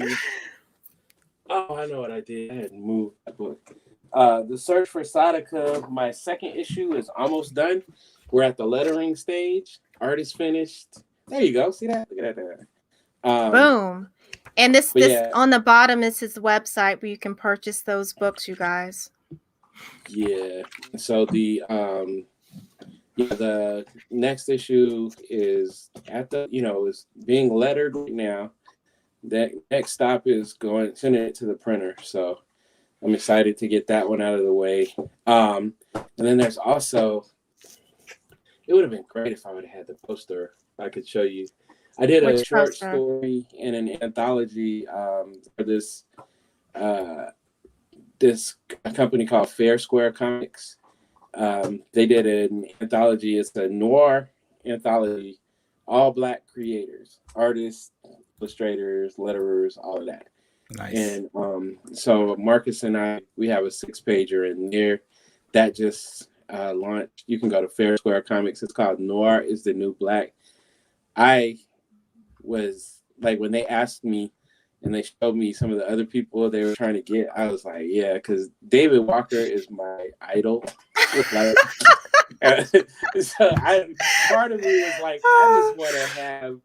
know what I did. I had moved that book. The Search for Sadaka, my 2nd issue is almost done. We're at the lettering stage. Art is finished. There you go. See that? Look at that. Boom. And this on the bottom is his website where you can purchase those books, you guys. Yeah. So the next issue is is being lettered right now. That next stop is sending it to the printer. So I'm excited to get that one out of the way. And then there's also, it would have been great if I would have had the poster. I could show you. I did a short story in an anthology for this company called Fair Square Comics. They did an anthology. It's a noir anthology, all Black creators, artists, illustrators, letterers, all of that. Nice. And so Marcus and I, we have a 6-pager in there that just launched. You can go to Fair Square Comics. It's called Noir is the New Black. I was like, when they asked me and they showed me some of the other people they were trying to get, I was like, yeah, because David Walker is my idol. So part of me was like, I just want to have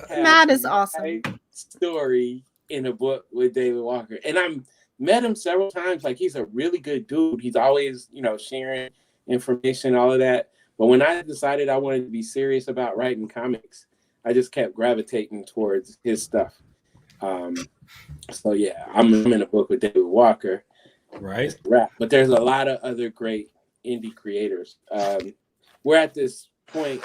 that is awesome story in a book with David Walker. And I met him several times. Like, he's a really good dude. He's always, sharing information, all of that. But when I decided I wanted to be serious about writing comics, I just kept gravitating towards his stuff. So yeah, I'm in a book with David Walker. Right. But there's a lot of other great indie creators. We're at this point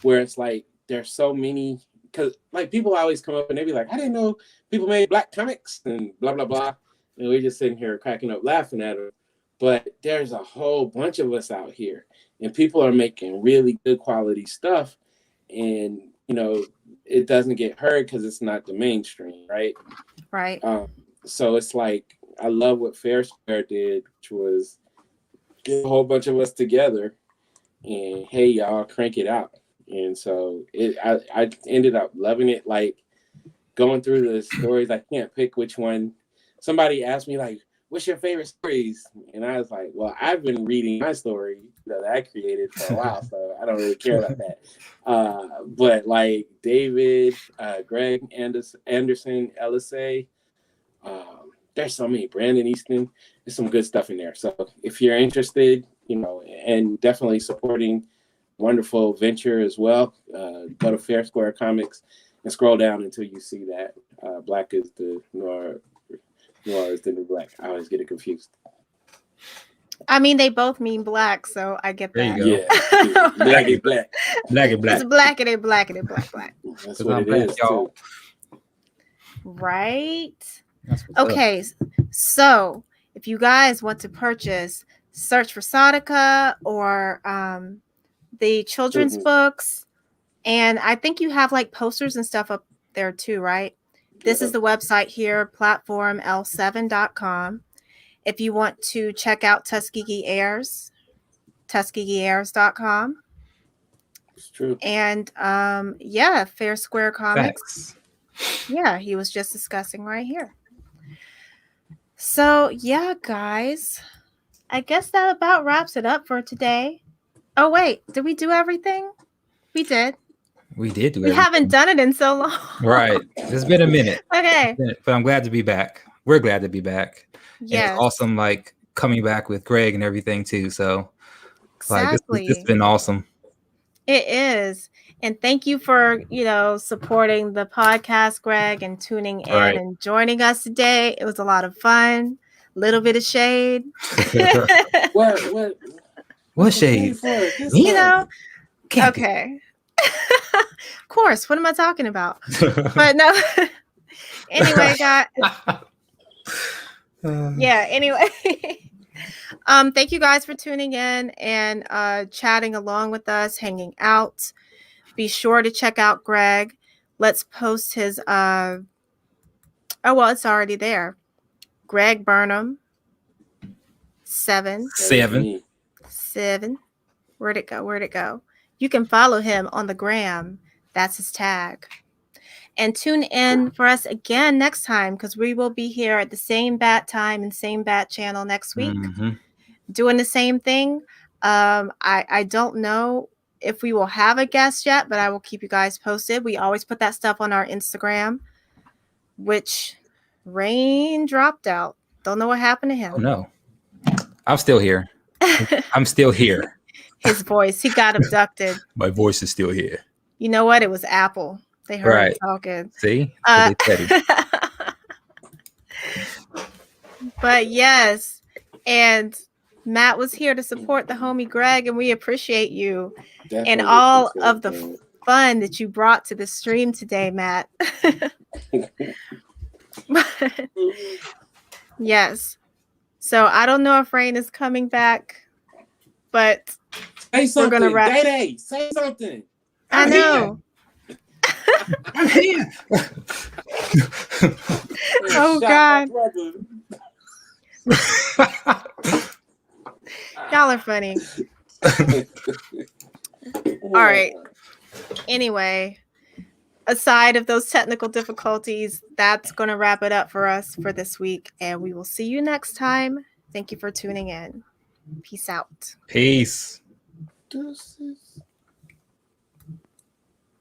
where it's like there's so many, because like people always come up and they be like, I didn't know people made Black comics and blah blah blah, and we're just sitting here cracking up laughing at them. But there's a whole bunch of us out here, and people are making really good quality stuff, and it doesn't get heard because it's not the mainstream, right? Right. So it's like, I love what Fair Square did, which was get a whole bunch of us together and, hey, y'all, crank it out. And so I ended up loving it. Like, going through the stories, I can't pick which one. Somebody asked me, like, what's your favorite stories? And I was like, well, I've been reading my story that I created for a while, so I don't really care about that. But like David, Greg Anderson, LSA, there's so many, Brandon Easton, there's some good stuff in there. So if you're interested, and definitely supporting wonderful venture as well, go to Fair Square Comics and scroll down until you see that Black is the Noir is the New Black. I always get it confused. I mean, they both mean black, so I get There that. you go. Yeah, black is black. Black and black. It's black and black and black, black. That's what it is, y'all. too. Right. That's what's up. Okay, so if you guys want to purchase Search for Sautica or the children's books, and I think you have like posters and stuff up there too, right? This is the website here, platforml7.com. If you want to check out Tuskegee Airs, TuskegeeAirs.com. It's true. And yeah, Fair Square Comics. Thanks. Yeah, he was just discussing right here. So yeah, guys, I guess that about wraps it up for today. Oh wait, did we do everything? We did. We did do We everything. haven't done it in so long. Right. It's been a minute. Okay. But I'm glad to be back. We're glad to be back. Yes. And it's awesome, like coming back with Greg and everything too. So Exactly. like it's been awesome. It is. And thank you for, supporting the podcast, Greg, and tuning in Right. and joining us today. It was a lot of fun. Little bit of shade. What shade? Okay. Of course. What am I talking about? But no. Anyway, guys. Yeah, anyway. Thank you guys for tuning in and chatting along with us, hanging out. Be sure to check out Greg. Let's post his it's already there. Greg Burnham 7. Where'd it go? You can follow him on the gram. That's his tag. And tune in for us again next time, because we will be here at the same bat time and same bat channel next week, doing the same thing. I don't know if we will have a guest yet, but I will keep you guys posted. We always put that stuff on our Instagram, which Rain dropped out. Don't know what happened to him. Oh no. I'm still here. I'm still here. His voice, he got abducted. My voice is still here. You know what? It was Apple. They heard him talking. See? But yes, and Matt was here to support the homie Greg, and we appreciate you and all of the fun that you brought to the stream today, Matt. Yes. So I don't know if Rain is coming back, but say something. We're gonna wrap. Day-Day, say something. I know. I'm here. Oh God. Y'all are funny. All right. Anyway, aside of those technical difficulties, that's going to wrap it up for us for this week. And we will see you next time. Thank you for tuning in. Peace out. Peace. Deuces.